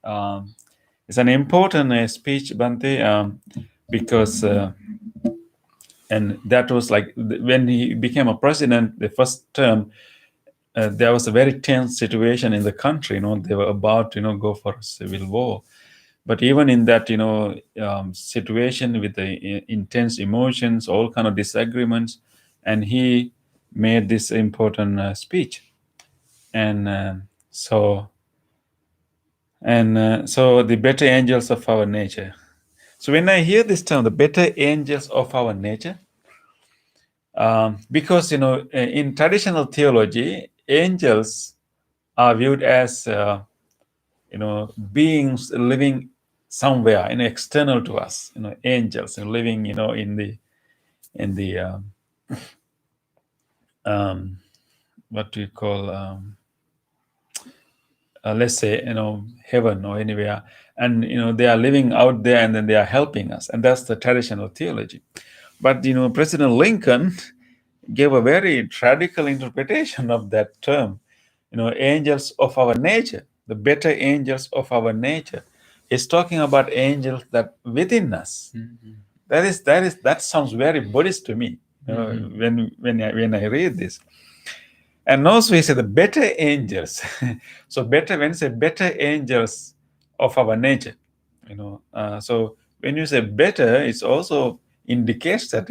It's an important speech, Bhante, because and that was like when he became a president, the first term, there was a very tense situation in the country. They were about to go for a civil war. But even in that situation with the intense emotions, all kind of disagreements, and he made this important speech. And so the better angels of our nature. So when I hear this term, the better angels of our nature, because in traditional theology, angels are viewed as beings living somewhere, external to us. Angels living, in the what do you call let's say, heaven or anywhere, and they are living out there, and then they are helping us, and that's the traditional theology. But President Lincoln gave a very radical interpretation of that term. Angels of our nature, the better angels of our nature. He's talking about angels that within us. That sounds very Buddhist to me. When I read this. And also he said the better angels. So better, when you say better angels of our nature, so when you say better, it also indicates that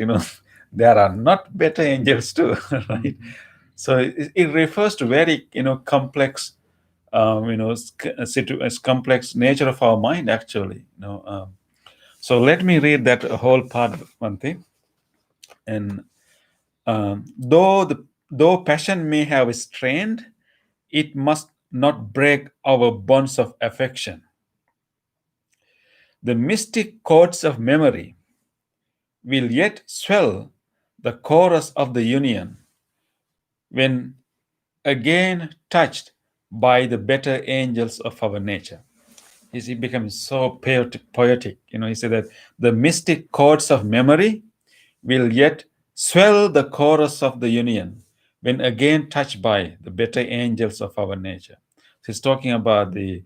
there are not better angels too, right? So it refers to very complex, complex nature of our mind actually. So let me read that whole part, one thing. And though passion may have strained, it must not break our bonds of affection. The mystic chords of memory will yet swell the chorus of the union when again touched by the better angels of our nature. He becomes so poetic. He said that the mystic chords of memory will yet swell the chorus of the union when again touched by the better angels of our nature. So he's talking about the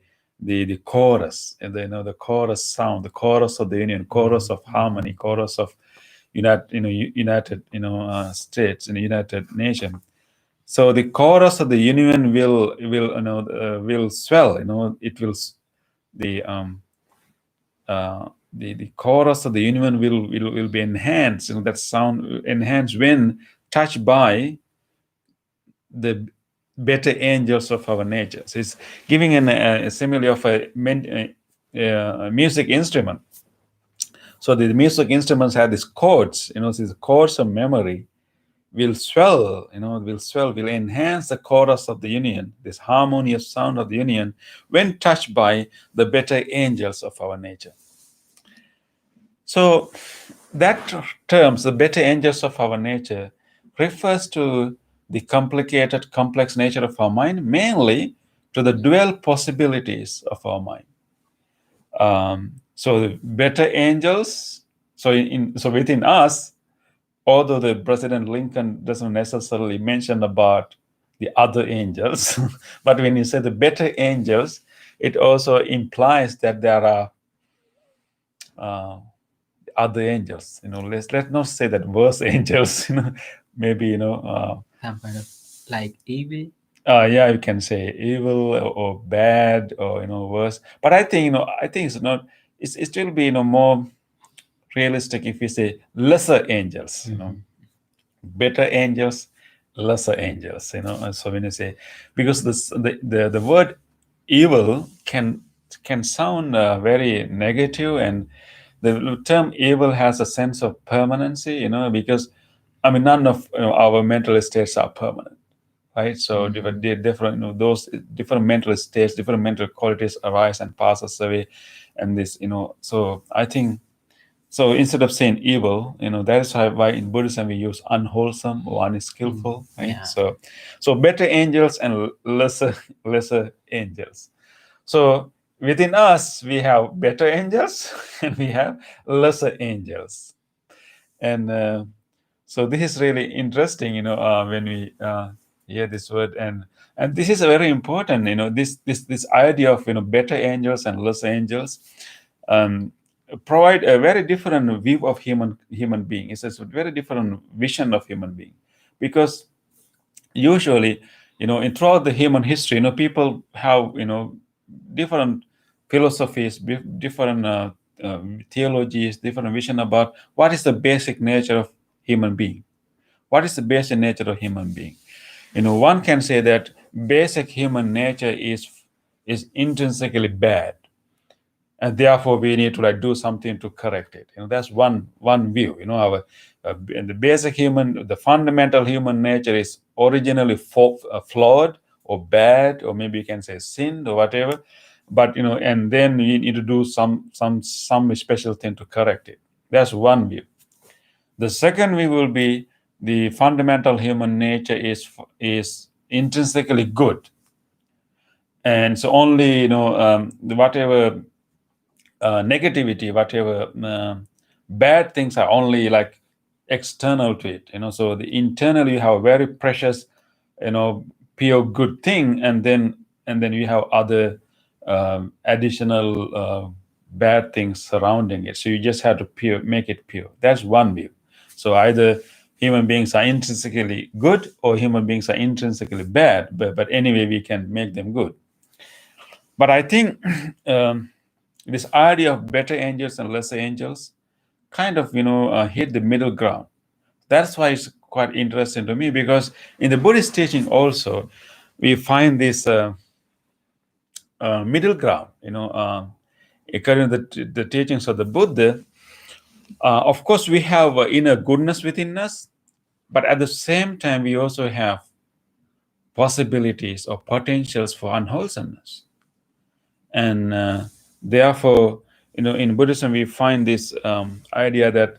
chorus, and the chorus sound, the chorus of the union, chorus of harmony, chorus of United States and United Nation. So the chorus of the union will swell. It will the chorus of the union will be enhanced. That sound enhanced when touched by the better angels of our nature. So it's giving a simile of a music instrument. So the music instruments have these chords. These chords of memory will swell, will enhance the chorus of the union, this harmonious sound of the union, when touched by the better angels of our nature. So that terms, the better angels of our nature, refers to the complicated, complex nature of our mind, mainly to the dual possibilities of our mind. So the better angels, so within us, although the President Lincoln doesn't necessarily mention about the other angels, but when you say the better angels, it also implies that there are other angels. Let's not say that worse angels. Maybe Some kind of like evil. yeah, you can say evil or bad or worse. But I think it's not. It still be more realistic if we say lesser angels. Better angels, lesser angels. And so when you say, because the word evil can sound very negative, and the term evil has a sense of permanency. Because none of our mental states are permanent, right? So different those different mental states, different mental qualities arise and pass away, and this so I think. So instead of saying evil, that is why in Buddhism we use unwholesome or unskillful, right? Yeah. So better angels and lesser angels. So within us we have better angels and we have lesser angels, and so this is really interesting. When we hear this word, and this is very important. This idea of better angels and lesser angels. Provide a very different view of human being. It's a very different vision of human being, because usually, throughout the human history, people have different philosophies, different theologies, different vision about what is the basic nature of human being. What is the basic nature of human being? One can say that basic human nature is intrinsically bad, and therefore we need to do something to correct it. That's one view. Our the basic human, the fundamental human nature is originally flawed or bad, or maybe you can say sinned or whatever. But and then you need to do some special thing to correct it. That's one view. The second view will be the fundamental human nature is intrinsically good. and so only whatever negativity, whatever bad things are only like external to it. So the internally you have a very precious, pure good thing, and then you have other additional bad things surrounding it. So you just have to make it pure. That's one view. So either human beings are intrinsically good or human beings are intrinsically bad, but anyway we can make them good. But I think this idea of better angels and lesser angels kind of hit the middle ground. That's why it's quite interesting to me, because in the Buddhist teaching also we find this middle ground. According to the teachings of the Buddha, of course we have inner goodness within us, but at the same time we also have possibilities or potentials for unwholesomeness. And therefore, in Buddhism we find this idea that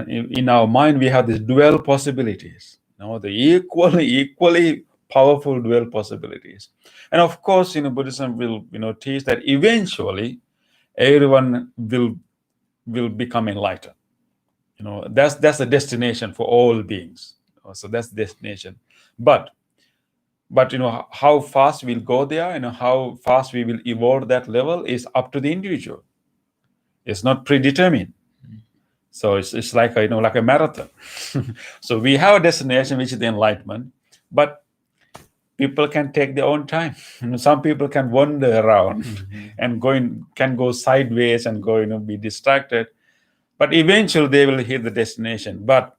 in our mind we have these dual possibilities, the equally powerful dual possibilities. And of course, Buddhism will teach that eventually everyone will become enlightened. That's the destination for all beings. So that's the destination. But how fast we'll go there and how fast we will evolve that level is up to the individual. It's not predetermined. So it's like like a marathon. So we have a destination, which is the enlightenment, but people can take their own time. Some people can wander around and can go sideways and go be distracted, but eventually they will hit the destination. But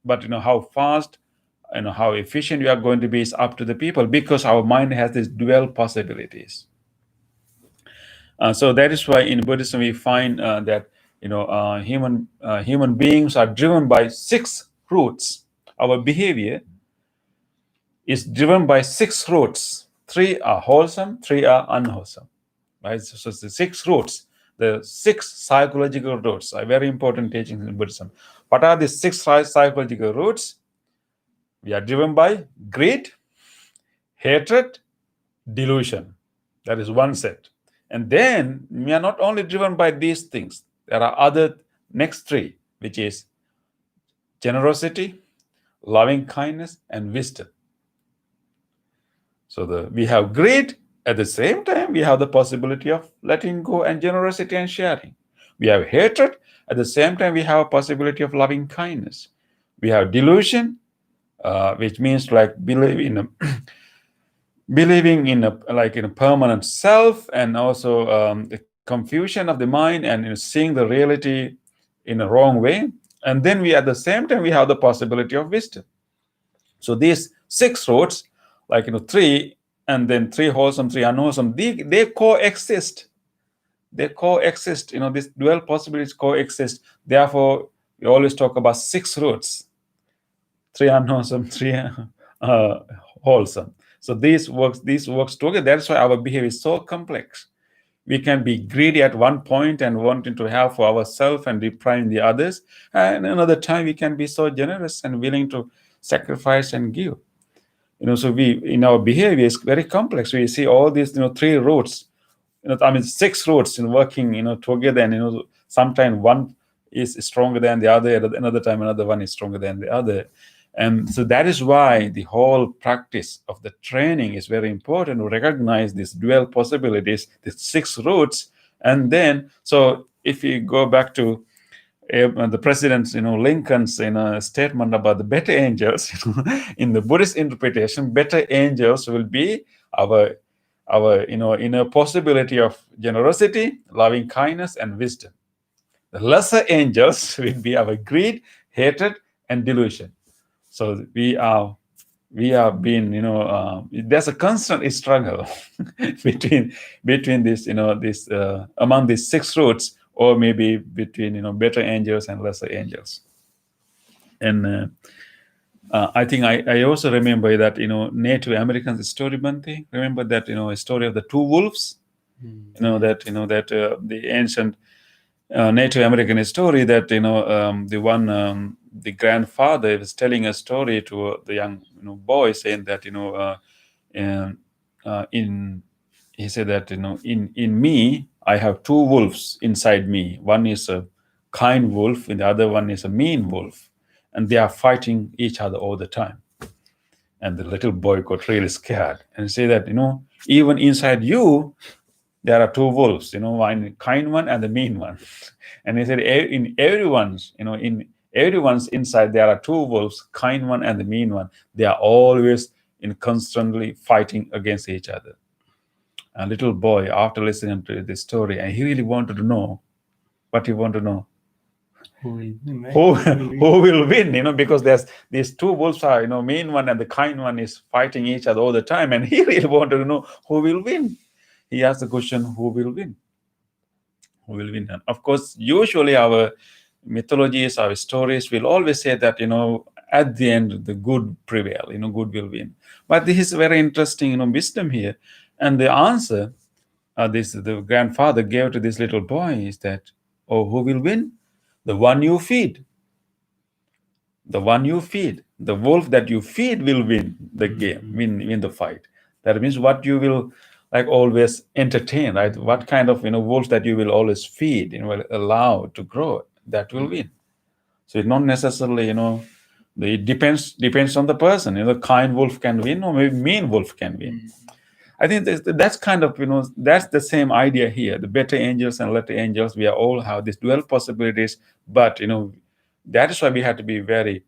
how fast and how efficient we are going to be is up to the people, because our mind has these dual possibilities. So that is why in Buddhism we find that human beings are driven by 6 roots. Our behavior is driven by 6 roots. 3 are wholesome, 3 are unwholesome. Right? So it's the 6 roots. The 6 psychological roots are very important teachings in Buddhism. What are the 6 psychological roots? We are driven by greed, hatred, delusion. That is one set. And then we are not only driven by these things. There are other next 3, which is generosity, loving kindness, and wisdom. So we have greed. At the same time, we have the possibility of letting go and generosity and sharing. We have hatred. At the same time, we have a possibility of loving kindness. We have delusion, which means like believing in a permanent self, and also the confusion of the mind and seeing the reality in a wrong way. And then at the same time we have the possibility of wisdom. So these 6 roots, 3 and then 3 wholesome, 3 unwholesome, they coexist. These dual possibilities coexist. Therefore we always talk about 6 roots: 3 unwholesome, 3 wholesome. So these works together. That's why our behavior is so complex. We can be greedy at one point and wanting to have for ourselves and depriving the others, and another time we can be so generous and willing to sacrifice and give. So in our behavior is very complex. We see all these 3 roots, 6 roots working together, and sometimes one is stronger than the other, another time another one is stronger than the other. And so that is why the whole practice of the training is very important, to recognize these dual possibilities, these 6 roots. And then, so if you go back to the President Lincoln's statement about the better angels, in the Buddhist interpretation, better angels will be our inner possibility of generosity, loving kindness, and wisdom. The lesser angels will be our greed, hatred, and delusion. So we are being, there's a constant struggle between this, this among these 6 roots, or maybe between better angels and lesser angels. And I think I also remember that Native Americans story, Bhante. Remember that a story of the 2 wolves. That the ancient Native American story, that the grandfather was telling a story to the young boy, saying that in he said that, in me, I have two wolves inside me. One is a kind wolf, and the other one is a mean wolf. And they are fighting each other all the time. And the little boy got really scared and say that, even inside you, there are two wolves, one kind one and the mean one. And he said, in everyone's inside, there are two wolves, kind one and the mean one. They are always constantly fighting against each other. A little boy, after listening to this story, and he really wanted to know what he wanted to know. Who will win, right? Who will win, because there's these two wolves are, mean one and the kind one is fighting each other all the time, and he really wanted to know who will win. He asked the question, who will win? Who will win? And of course, usually our mythologies, our stories will always say that, at the end, the good prevail, good will win. But this is very interesting, wisdom here. And the answer the grandfather gave to this little boy is that, who will win? The one you feed. The one you feed. The wolf that you feed will win the game, win the fight. That means what you will always entertain, right? What kind of wolves that you will always feed, allow to grow, that will win. So it's not necessarily, it depends on the person. The kind wolf can win, or maybe mean wolf can win. I think that's kind of, that's the same idea here. The better angels and lesser angels, we all have these dual possibilities, but, that is why we have to be very,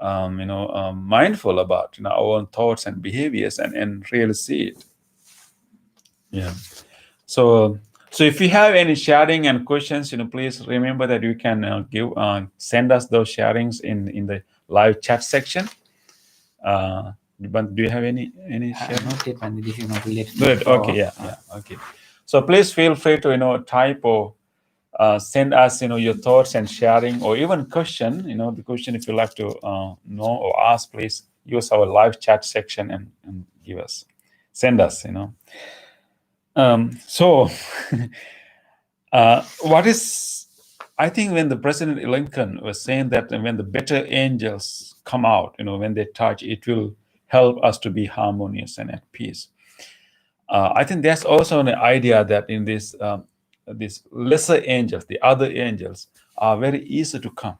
mindful about, our own thoughts and behaviors and really see it. Yeah. So if you have any sharing and questions, please remember that you can send us those sharings in the live chat section. But do you have any sharing? Not yet, Pandit. This is not related. Good. Okay. Yeah. Okay. So please feel free to type or send us your thoughts and sharing, or even question. The question, if you like to know or ask, please use our live chat section and send us. So what is, I think when the President Lincoln was saying that when the better angels come out, when they touch, it will help us to be harmonious and at peace. I think there's also an idea that in these lesser angels, the other angels, are very easy to come.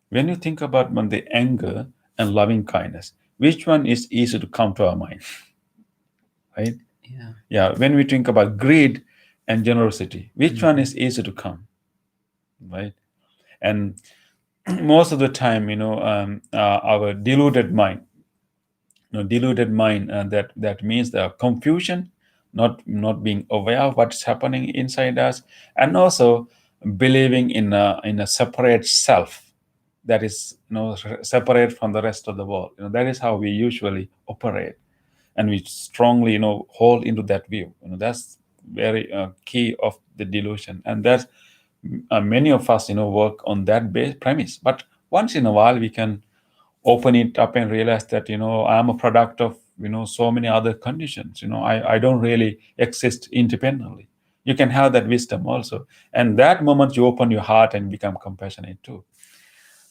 When you think about the anger and loving kindness, which one is easy to come to our mind? Right? Yeah. When we think about greed and generosity, which one is easy to come? Right? And most of the time, our deluded mind, that means the confusion, not being aware of what's happening inside us, and also believing in a separate self that is separate from the rest of the world. That is how we usually operate, and we strongly hold into that view. That's very key of the delusion, and that's many of us work on that premise. But once in a while we can open it up and realize that I am a product of so many other conditions. I don't really exist independently. You can have that wisdom also, and that moment you open your heart and become compassionate too.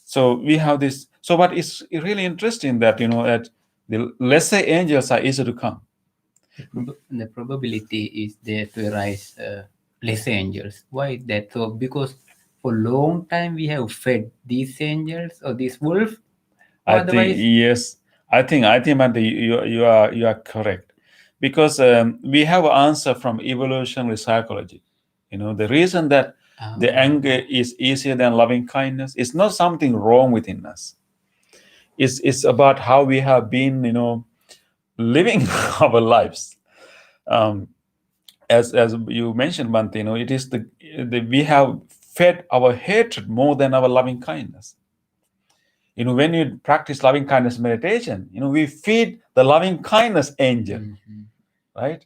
So we have this. So what is really interesting that that the lesser angels are easy to come. The probability is there to arise lesser angels. Why is that? So because for a long time we have fed these angels or this wolf. I think yes. I think Mante, you are correct, because we have an answer from evolutionary psychology. The reason that the anger is easier than loving kindness is not something wrong within us. It's about how we have been living our lives. As you mentioned, Bante, it is the we have fed our hatred more than our loving kindness. When you practice loving kindness meditation, we feed the loving kindness angel, right?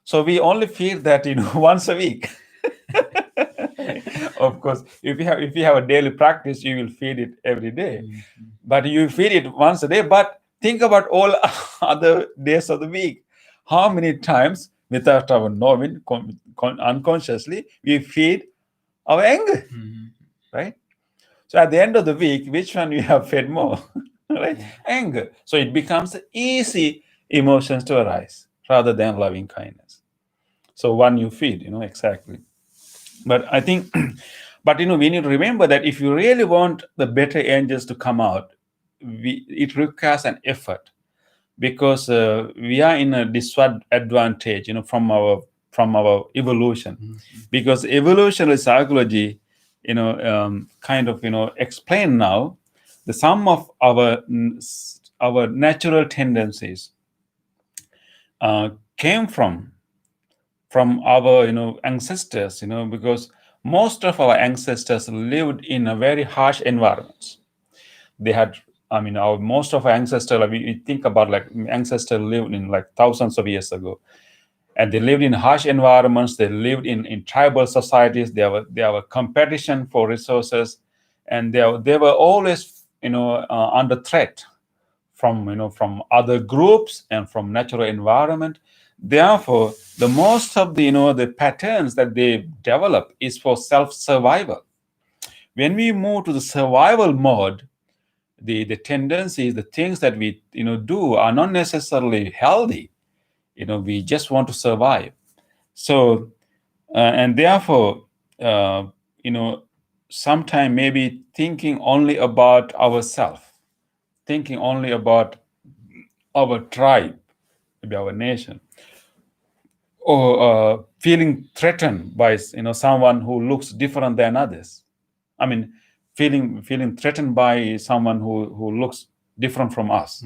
So we only feed that once a week. Of course, if you have a daily practice, you will feed it every day. But you feed it once a day. But think about all other days of the week. How many times, without our knowing, unconsciously, we feed our anger, right? So at the end of the week, which one you have fed more, right? Anger. So it becomes easy emotions to arise rather than loving kindness. So one you feed, exactly. But I think, but we need to remember that if you really want the better angels to come out, it requires an effort, because we are in a disadvantage, from our evolution, because evolutionary psychology, kind of explain now the sum of our natural tendencies came from our ancestors, because most of our ancestors lived in a very harsh environments. They had, our most of our ancestors, like, we think about, like, ancestors lived in like thousands of years ago, and they lived in harsh environments. They lived in tribal societies. There were competition for resources, and they were always under threat from other groups and from natural environment. Therefore, the most of the patterns that they develop is for self survival. When we move to the survival mode, the tendencies, the things that we do are not necessarily healthy. We just want to survive. So and therefore, uh, you know sometime maybe thinking only about ourselves, thinking only about our tribe, maybe our nation, or feeling threatened by someone who looks different than others. I mean, feeling threatened by someone who looks different from us.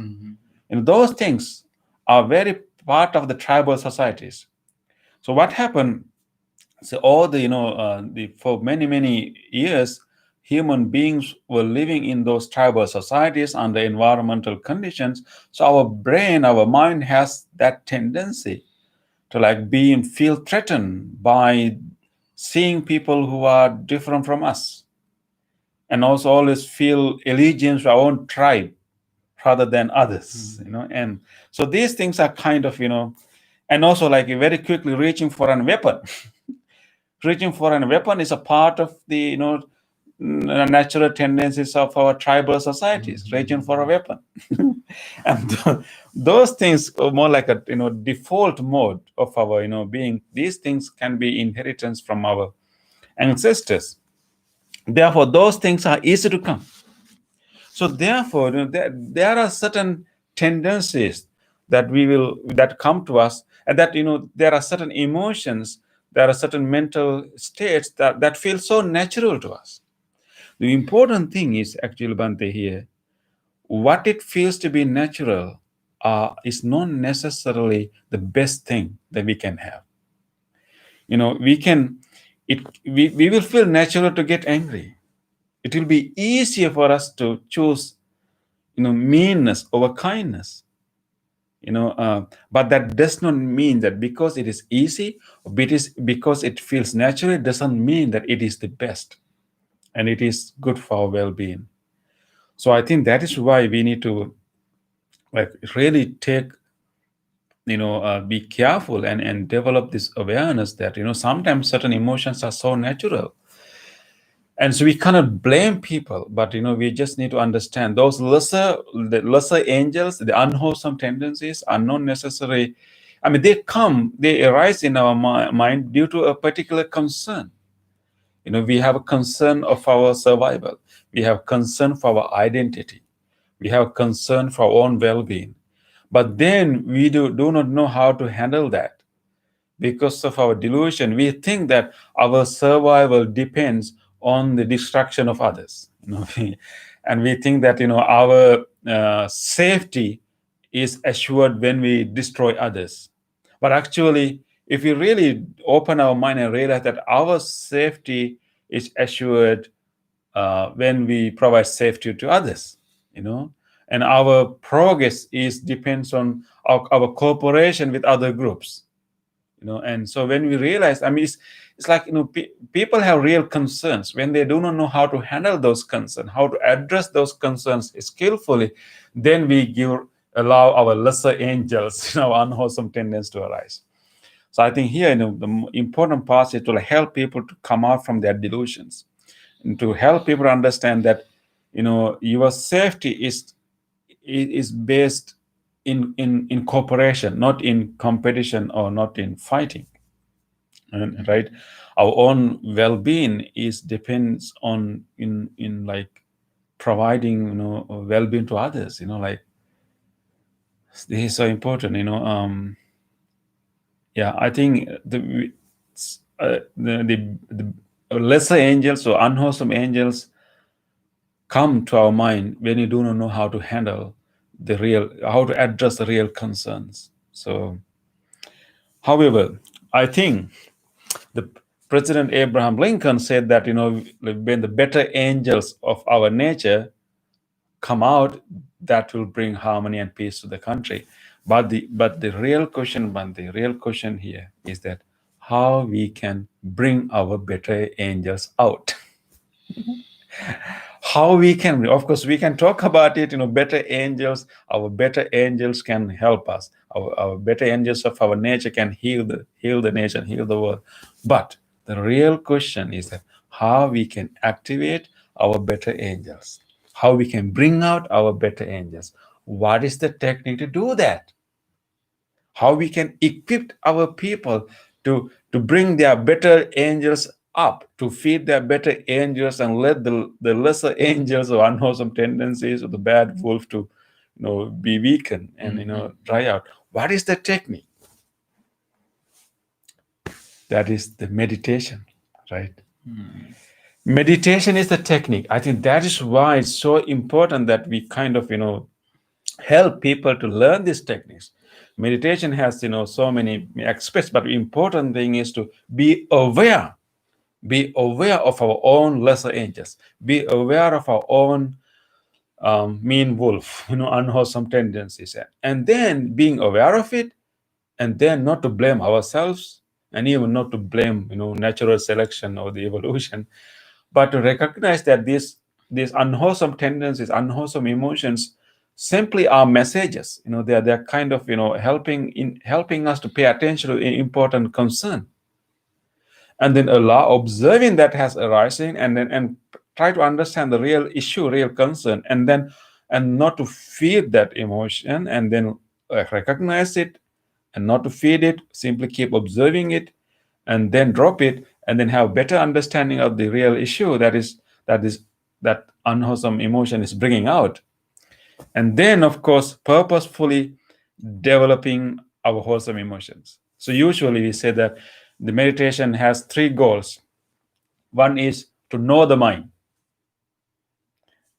Those things are very part of the tribal societies. So what happened? So all for many years, human beings were living in those tribal societies under environmental conditions. So our brain, our mind has that tendency to like feel threatened by seeing people who are different from us, and also always feel allegiance to our own tribe rather than others. And so these things are kind of and also like very quickly reaching for a weapon. Reaching for a weapon is a part of the natural tendencies of our tribal societies, reaching for a weapon. And those things are more like a default mode of our being. These things can be inheritance from our ancestors. Therefore those things are easy to come. So therefore there are certain tendencies that come to us, and that there are certain emotions, there are certain mental states that feel so natural to us. The important thing is actually, Bante, here, what it feels to be natural is not necessarily the best thing that we can have. We can we will feel natural to get angry. It will be easier for us to choose meanness over kindness. But that does not mean that because it is easy, or because it feels natural, it doesn't mean that it is the best and it is good for our well-being. So I think that is why we need to like really take be careful and develop this awareness that sometimes certain emotions are so natural, and so we cannot blame people, but we just need to understand those the lesser angels, the unwholesome tendencies are not necessary. I mean, they arise in our mind due to a particular concern. We have a concern of our survival, we have concern for our identity, we have concern for our own well-being. But then we do not know how to handle that. Because of our delusion, we think that our survival depends on the destruction of others. And we think that our safety is assured when we destroy others. But actually, if we really open our mind and realize that our safety is assured when we provide safety to others, and our progress depends on our cooperation with other groups. And so when we realize, I mean, it's like people have real concerns. When they do not know how to handle those concerns, how to address those concerns skillfully, then we allow our lesser angels, unwholesome tendencies to arise. So I think here, the important part is to help people to come out from their delusions, and to help people understand that your safety is based in cooperation, not in competition or not in fighting. right? Our own well-being is depends on in like providing well-being to others. Like this is so important. Yeah, I think the lesser angels or unwholesome angels come to our mind when you do not know how to handle how to address the real concerns. So, however, I think the President Abraham Lincoln said that when the better angels of our nature come out, that will bring harmony and peace to the country. But the real question here is that how we can bring our better angels out. How we can, of course, we can talk about it. Better angels, our better angels can help us. Our better angels of our nature can heal the nation, heal the world. But the real question is that how we can activate our better angels, how we can bring out our better angels. What is the technique to do that? How we can equip our people to bring their better angels up, to feed their better angels and let the lesser angels or unwholesome tendencies or the bad wolf to be weakened and dry out. What is the technique? That is the meditation, right? Meditation is the technique. I think that is why it's so important that we kind of help people to learn these techniques. Meditation has so many aspects, but the important thing is to be aware of our own lesser angels, be aware of our own mean wolf, unwholesome tendencies, and then being aware of it, and then not to blame ourselves, and even not to blame natural selection or the evolution, but to recognize that these unwholesome tendencies, unwholesome emotions, simply are messages. They're kind of helping us to pay attention to an important concern, and then observing that has arising, and try to understand the real issue, real concern, and not to feed that emotion, and then recognize it, and not to feed it, simply keep observing it, and then drop it, and then have better understanding of the real issue that unwholesome emotion is bringing out, and then of course purposefully developing our wholesome emotions. So usually we say that the meditation has three goals. One is to know the mind,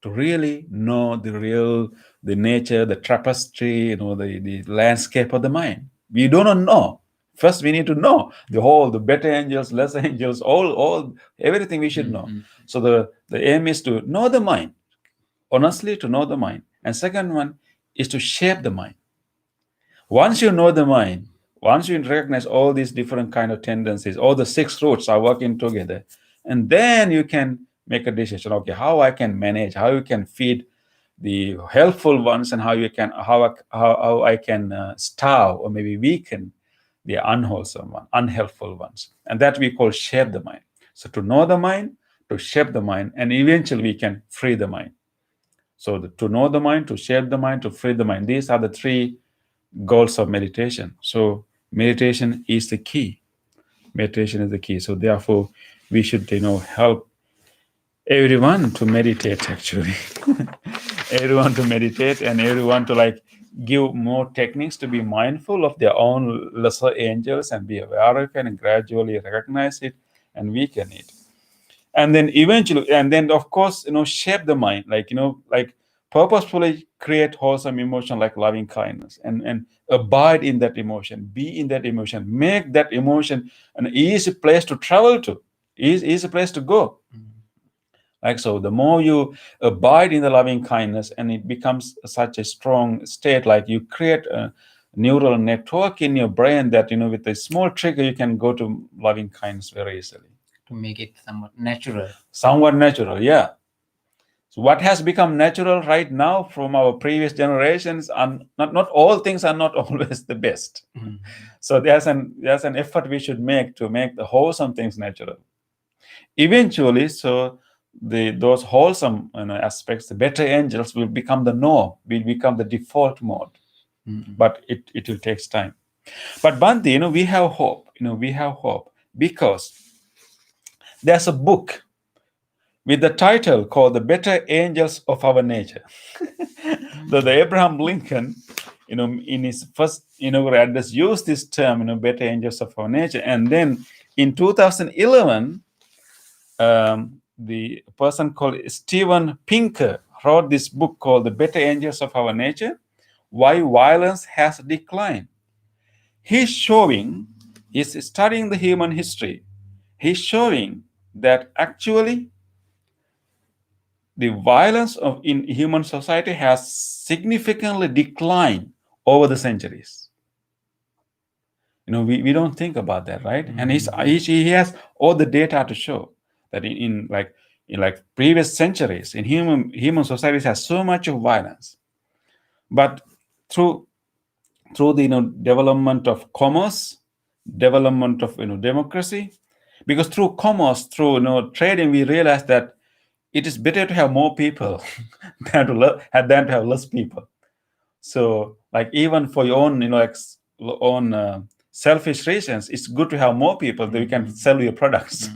to really know the nature, the tapestry, the landscape of the mind. We do not know. First, we need to know the better angels, lesser angels, all everything we should know. So the aim is to know the mind, honestly, to know the mind. And second one is to shape the mind. Once you know the mind, once you recognize all these different kind of tendencies, all the 6 roots are working together, and then you can make a decision. Okay, how I can manage, how you can feed the helpful ones, and how I can starve or maybe weaken the unwholesome one, unhelpful ones, and that we call shape the mind. So to know the mind, to shape the mind, and eventually we can free the mind. So to know the mind, to shape the mind, to free the mind. These are the 3 goals of meditation. So meditation is the key. Meditation is the key. So therefore, we should help everyone to meditate. Actually, everyone to meditate, and everyone to give more techniques to be mindful of their own lesser angels and be aware of it and gradually recognize it and weaken it. And then eventually, and then of course, shape the mind, like purposefully create wholesome emotion like loving kindness, and abide in that emotion, be in that emotion, make that emotion an easy place to travel to, easy place to go. So the more you abide in the loving kindness, and it becomes such a strong state, like you create a neural network in your brain that with a small trigger you can go to loving kindness very easily, to make it somewhat natural. Yeah. So what has become natural right now from our previous generations, and not all things are not always the best. So there's an effort we should make to make the wholesome things natural. Eventually, so those wholesome aspects, the better angels, will become the norm, will become the default mode. But it will take time. But Bhante, we have hope. We have hope because there's a book with the title called The Better Angels of Our Nature. The Abraham Lincoln, in his first inaugural address, used this term, better angels of our nature. And then in 2011, the person called Steven Pinker wrote this book called The Better Angels of Our Nature, Why Violence Has Declined. He's studying the human history. He's showing that actually the violence in human society has significantly declined over the centuries. We don't think about that, right? And he has all the data to show that in previous centuries, in human societies has so much of violence, but through the development of commerce, development of democracy, because through commerce, through trading, we realize that it is better to have more people than to have less people. So, even for your own selfish reasons, it's good to have more people that you can sell your products.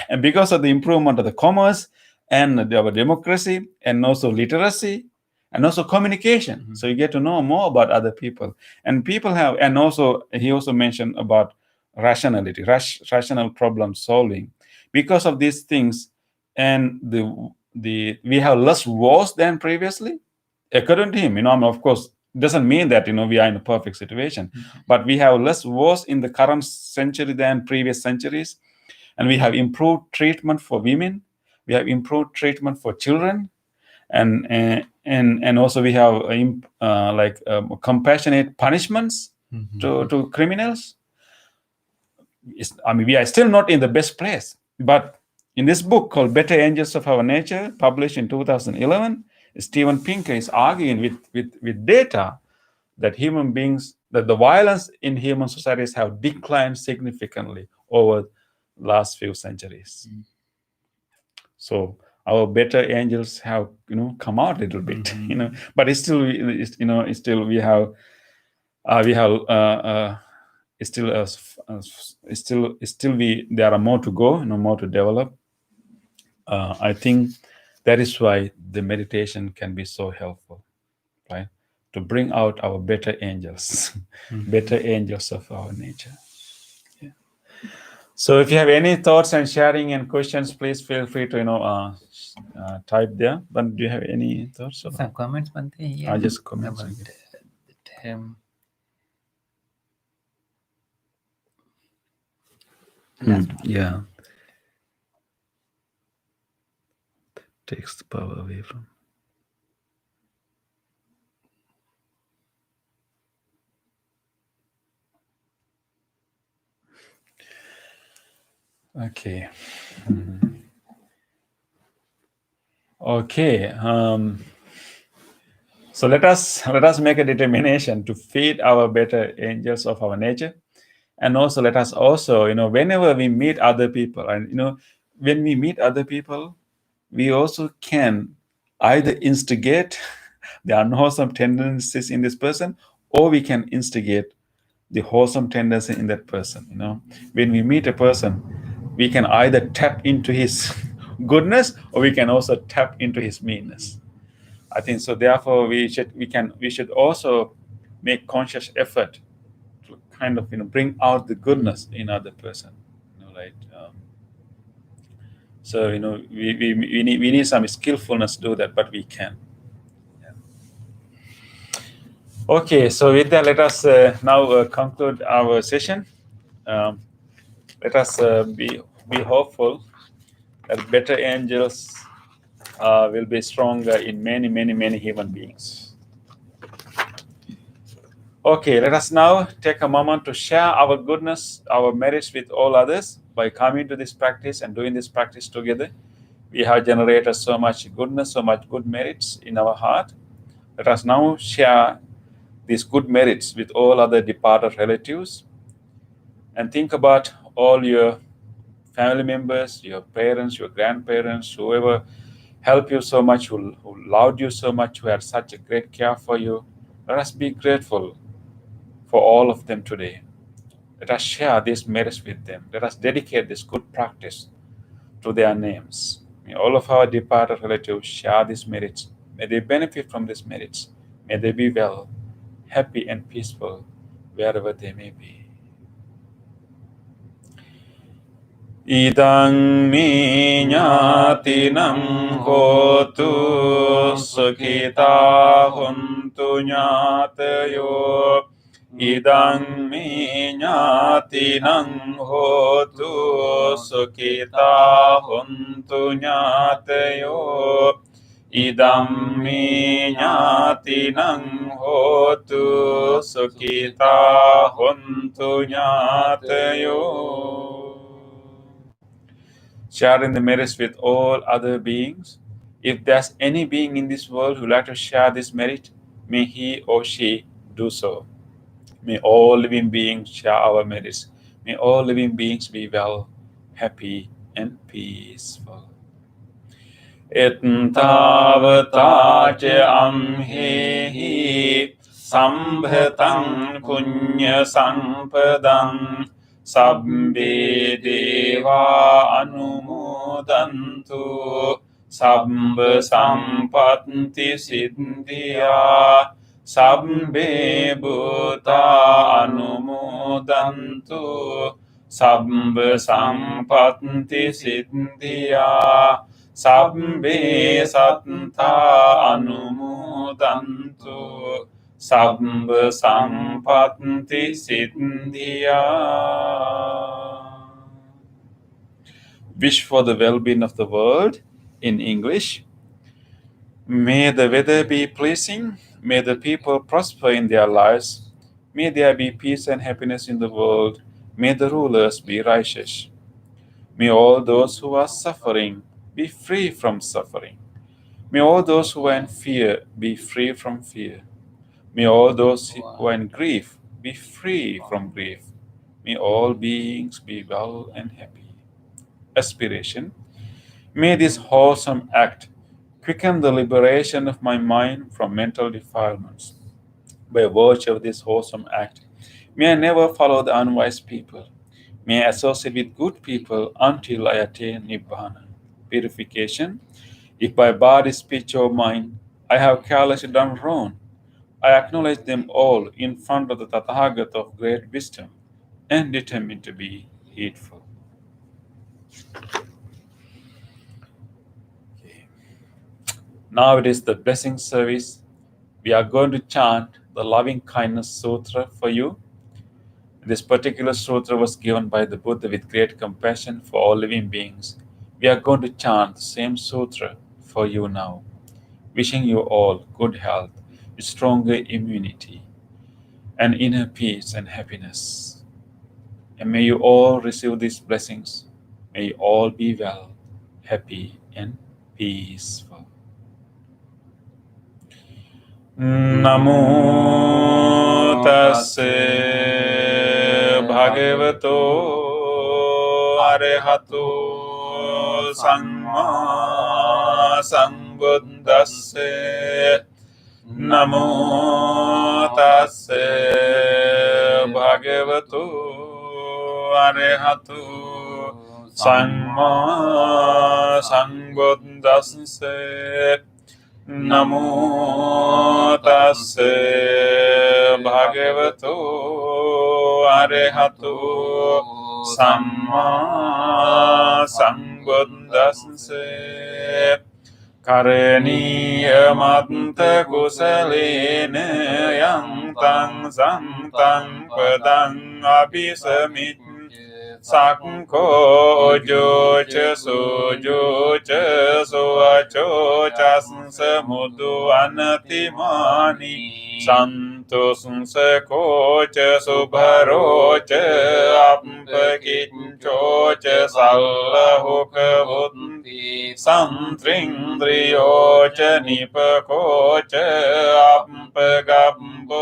And because of the improvement of the commerce and our democracy, and also literacy, and also communication, so you get to know more about other people. And people have, and also he also mentioned about rationality, rational problem solving. Because of these things, and we have less wars than previously, according to him. Of course, doesn't mean that we are in a perfect situation, but we have less wars in the current century than previous centuries, and we have improved treatment for women, we have improved treatment for children, and also we have compassionate punishments to criminals. We are still not in the best place, but in this book called Better Angels of Our Nature, published in 2011, Steven Pinker is arguing with data that that the violence in human societies have declined significantly over the last few centuries. So our better angels have come out a little bit, but it's still we have there are more to go, more to develop. I think that is why the meditation can be so helpful, right? To bring out our better angels, better angels of our nature. Yeah. So if you have any thoughts and sharing and questions, please feel free to type there. But do you have any thoughts? Some comments, Bhante, here. Just comments. About the term. Yeah. Takes the power away from. Okay. Okay. So let us make a determination to feed our better angels of our nature, and also let us also, whenever we meet other people, and when we meet other people, we also can either instigate the unwholesome tendencies in this person, or we can instigate the wholesome tendency in that person. When we meet a person, we can either tap into his goodness, or we can also tap into his meanness. I think so. Therefore, we should also make conscious effort to kind of bring out the goodness in other person. Right? So we need some skillfulness to do that, but we can. Yeah. Okay. So with that, let us now conclude our session. Let us be hopeful that better angels will be stronger in many, many, many human beings. Okay, let us now take a moment to share our goodness, our merits with all others by coming to this practice and doing this practice together. We have generated so much goodness, so much good merits in our heart. Let us now share these good merits with all other departed relatives, and think about all your family members, your parents, your grandparents, whoever helped you so much, who loved you so much, who had such a great care for you. Let us be grateful for all of them today. Let us share these merits with them. Let us dedicate this good practice to their names. May all of our departed relatives share these merits. May they benefit from these merits. May they be well, happy, and peaceful wherever they may be. Idang mi ñātinam hotu sukhita huntu ñātayo. Idang mi ñātinam hotu sukhita huntu ñātayo. Idam mi ñātinam hotu sukhita huntu ñātayo. Sharing the merits with all other beings. If there's any being in this world who would like to share this merit, may he or she do so. May all living beings share our merits. May all living beings be well, happy, and peaceful. Ettavata ca amhehi sambhatam punya sampadam sabbe deva anumodantu sabba sampatti siddhya sabbe bhuta anumodantu sabba sampatti siddhya sabbe sattva anumodantu sabba sampatti siddhya. Wish for the well-being of the world in English. May the weather be pleasing. May the people prosper in their lives. May there be peace and happiness in the world. May the rulers be righteous. May all those who are suffering be free from suffering. May all those who are in fear be free from fear. May all those who are in grief be free from grief. May all beings be well and happy. Aspiration. May this wholesome act quicken the liberation of my mind from mental defilements. By virtue of this wholesome act, may I never follow the unwise people. May I associate with good people until I attain Nibbana. Purification. If by body, speech, or mind I have carelessly done wrong, I acknowledge them all in front of the Tathagata of great wisdom and determine to be heedful. Okay. Now it is the blessing service. We are going to chant the Loving Kindness Sutra for you. This particular sutra was given by the Buddha with great compassion for all living beings. We are going to chant the same sutra for you now. Wishing you all good health, stronger immunity, and inner peace and happiness. And may you all receive these blessings. May you all be well, happy, and peaceful. Namo tassa bhagavato arahato samma sambuddhassa. Namo tassa bhagavato arahato samma sambuddhassa. Namo tassa bhagavato arahato samma sambuddhassa. Karaniyamatta kusalena yantang santang padang abhisamit sakko jocha sojocha soacho chasamuddu anatimani santo sunsakocha subharocha ampakinchocha sallahoka buddhi santrindriyocha nipakocha ampagambo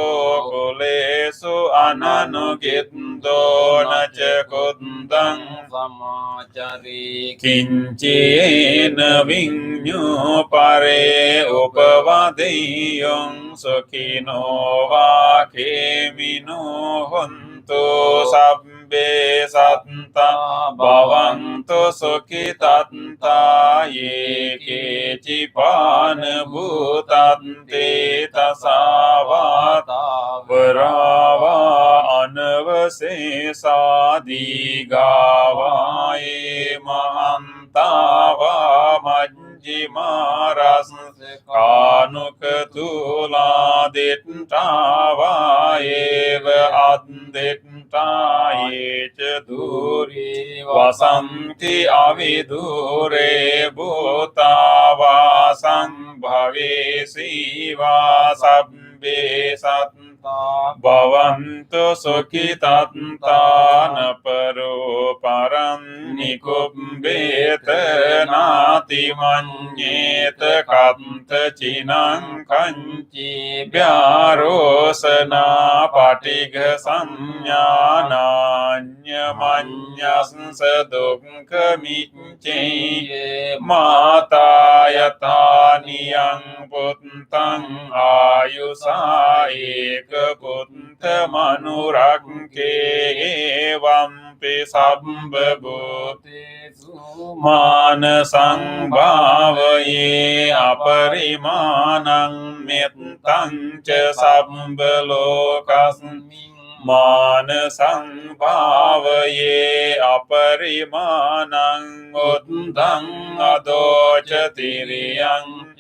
kulesu ananugindo nacha kundang samacari kincena vignyo pare upavadeyong sukino vakemino hontu Bhavantu sabbe satta Bhavantu sukhitatta Ye kechipana bhutante tasavata Varava anavasesadi gavaye mahantava majjimaras kanukatula dittava eva additta duri vasanti avidure bhutava sambhave siva sabbe satta bhavantu sukhitatta paro param nikumbeta nati manyeta kanta chinam kanchi vyarosana patigha samyananya manyasnsa dukha miche mata yata niyang puttang ayusa eka putta manurake evampi sabba bhutesu manasang bhavaye aparimanang mettang ca sabba lokasmin manasang bhavaye aparimanang uddang adoca tiriyang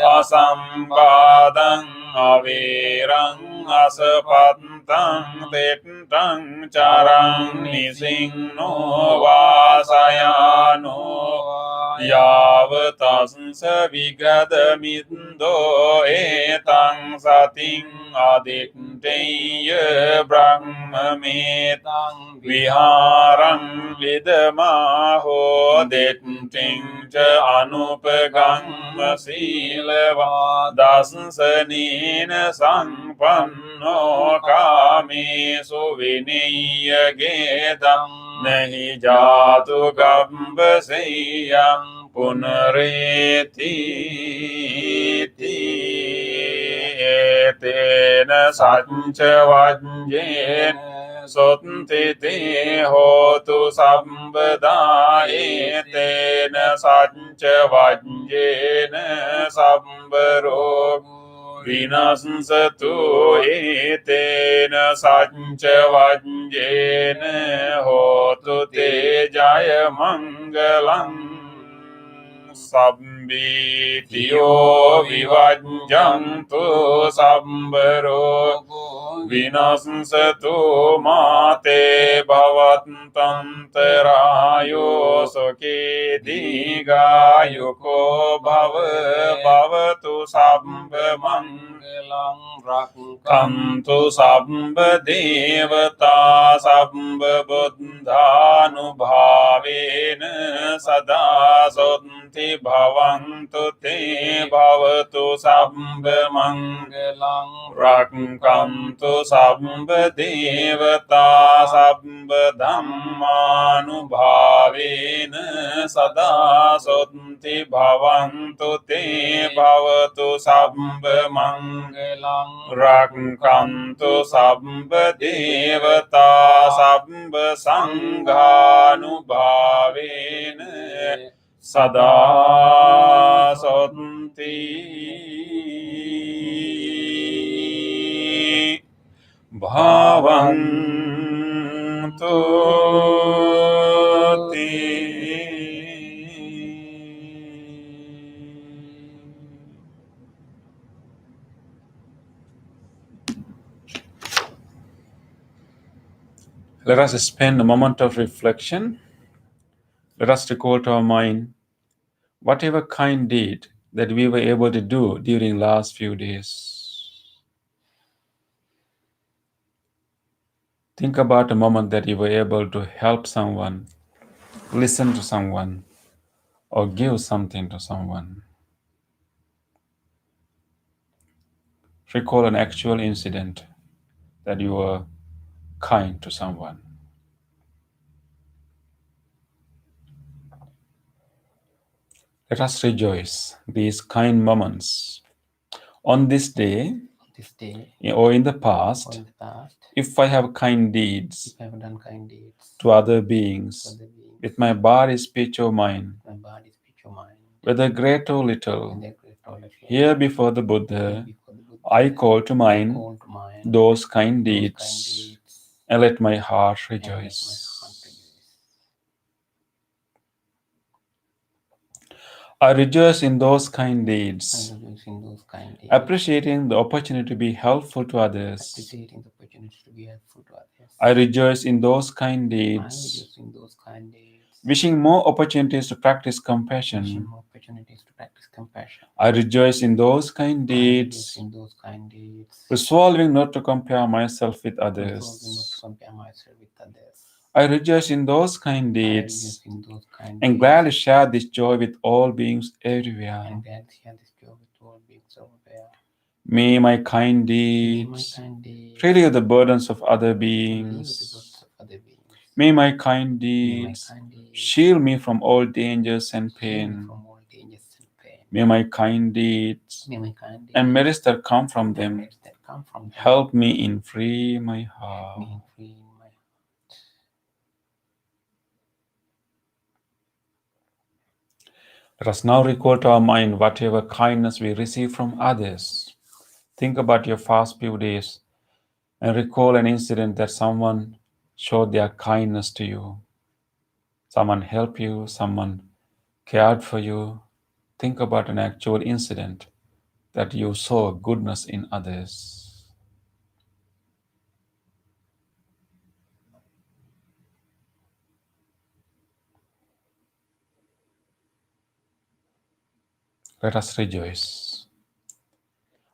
asambadang avirang asapatang tettang carang nisingno vasayano yavatasya vigadamindo etang sating aditteya brahmametang viharang vidamaho ditting ca anupagang silava dasanina sampanno kamesu vinaya gedam nahi jatu gambaseyam punareti etena sanca vajjen sotti te hotu sambada etena sanca vajjena sambaro vinassatu etena sanca vajjena hotu te jaya mangalam Sabbitiyo vivajjantu sambaro vinassatu mate bhavatantarayo sukhe digayuko bhavatu sabba mangalang rakkantu sabba devata sabba buddhanubhavena sada sonti bhavantu te bhavatu sabba mangalang rakkantu sabba devata sabba dhammanubhavena sada sonti bhavantu te bhavatu sabba mangalang rakkantu sabba devata sabba sanghanubhavena sada sonti bhavantu Let us spend a moment of reflection. Let us recall to our mind whatever kind deed that we were able to do during last few days. Think about a moment that you were able to help someone, listen to someone, or give something to someone. Recall an actual incident that you were kind to someone. Let us rejoice these kind moments. On this day, this day or in the or past, in the past, if I have kind deeds if I have done kind deeds to other to beings other beings, with my body, speech, or mind, my body, speech, or mind, whether great or and little, their great or little, here before the here Buddha, before the Buddha, I call to I mind call to mind those kind those kind deeds, deeds, and let my heart and let my heart rejoice. rejoice. I rejoice in those kind I deeds, rejoice in those kind deeds, appreciating the opportunity to be helpful to others. appreciating the opportunity to be helpful to others. I rejoice in those kind I deeds, rejoice in those kind deeds, wishing more opportunities to practice wishing compassion. more opportunities to practice compassion. I rejoice in those kind I rejoice deeds, in those kind deeds, resolving not to compare myself with resolving not to others. compare myself with others. I rejoice in those kind I rejoice deeds, in those kind and deeds, gladly share this joy with all beings everywhere. and gladly share this joy with all beings everywhere. May my kind May my deeds kind deeds relieve the burdens of other relieve the beings. burdens of other beings. May my kind May my deeds kind deeds shield me from all dangers and shield me pain. from all dangers and pain. May my kind deeds May my kind deeds and merits that come from and them merits that come from them help me in free my help heart. me free in my heart. Let us now recall to our mind whatever kindness we receive from others. Think about your past few days and recall an incident that someone showed their kindness to you. Someone helped you, someone cared for you. Think about an actual incident that you saw goodness in others. Let us rejoice.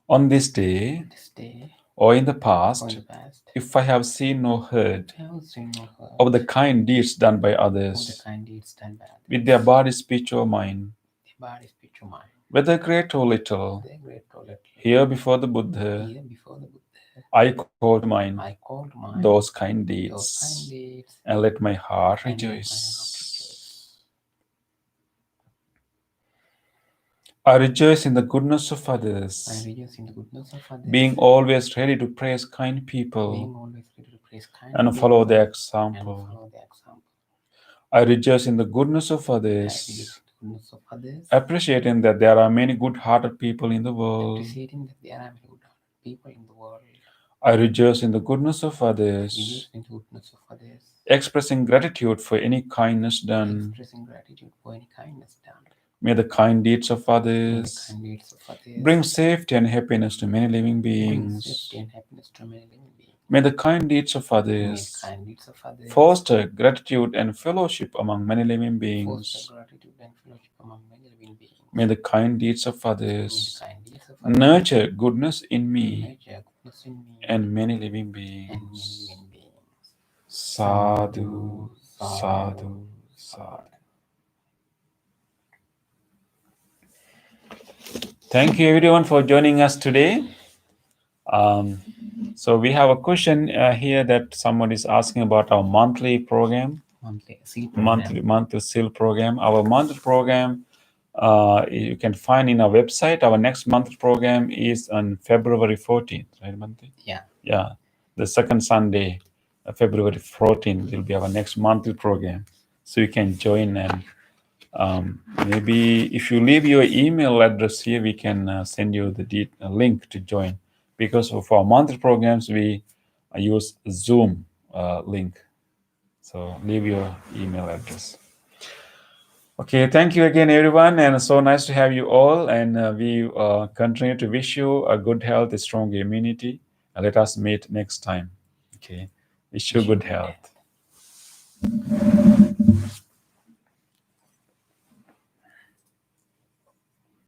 On this day, This day or in the or in past, the past, if I have seen or heard I have seen or heard of the kind deeds done by of the others, kind deeds done by others, with their body, speech, or mind, their body, speech, or mind, whether great or little, their great or little, here before the Buddha, here before the Buddha, I call to mind I call to mind those kind those deeds, kind deeds, and let my heart and let my heart rejoice. rejoice. I rejoice in the goodness of I others, rejoice in the goodness of others, being always ready to praise kind being people always ready to praise kind and people follow their and example. follow their example. I rejoice in the goodness of I rejoice others, in the goodness of others, appreciating that there are many good-hearted people in the world. appreciating that there are many good people in the world. I rejoice in the goodness of I others, rejoice in the goodness of others, expressing gratitude for any kindness done. expressing gratitude for any kindness done. May the kind deeds of May the others kind deeds of others bring safety and happiness to many living bring beings. safety and happiness to many living beings. May the kind deeds of May the others kind deeds of others foster gratitude and fellowship among many living foster beings. gratitude and fellowship among many living beings. May the kind deeds of May the others kind deeds of others nurture goodness in me nurture goodness in me and many living and many beings. living beings. Sadhu, sadhu, sadhu. Thank you everyone for joining us today. So we have a question here that someone is asking about our monthly program, Monthly seal program. monthly SEAL program. Our monthly program you can find in our website. Our next monthly program is on February 14th, right, Bhante? Yeah, the second Sunday, February 14th will be our next monthly program. So you can join, and maybe if you leave your email address here, we can send you the link to join. Because for our monthly programs, we use Zoom link. So leave your email address. Okay, thank you again, everyone, and so nice to have you all. And we continue to wish you a good health, a strong immunity. And let us meet next time. Okay, wish you good health.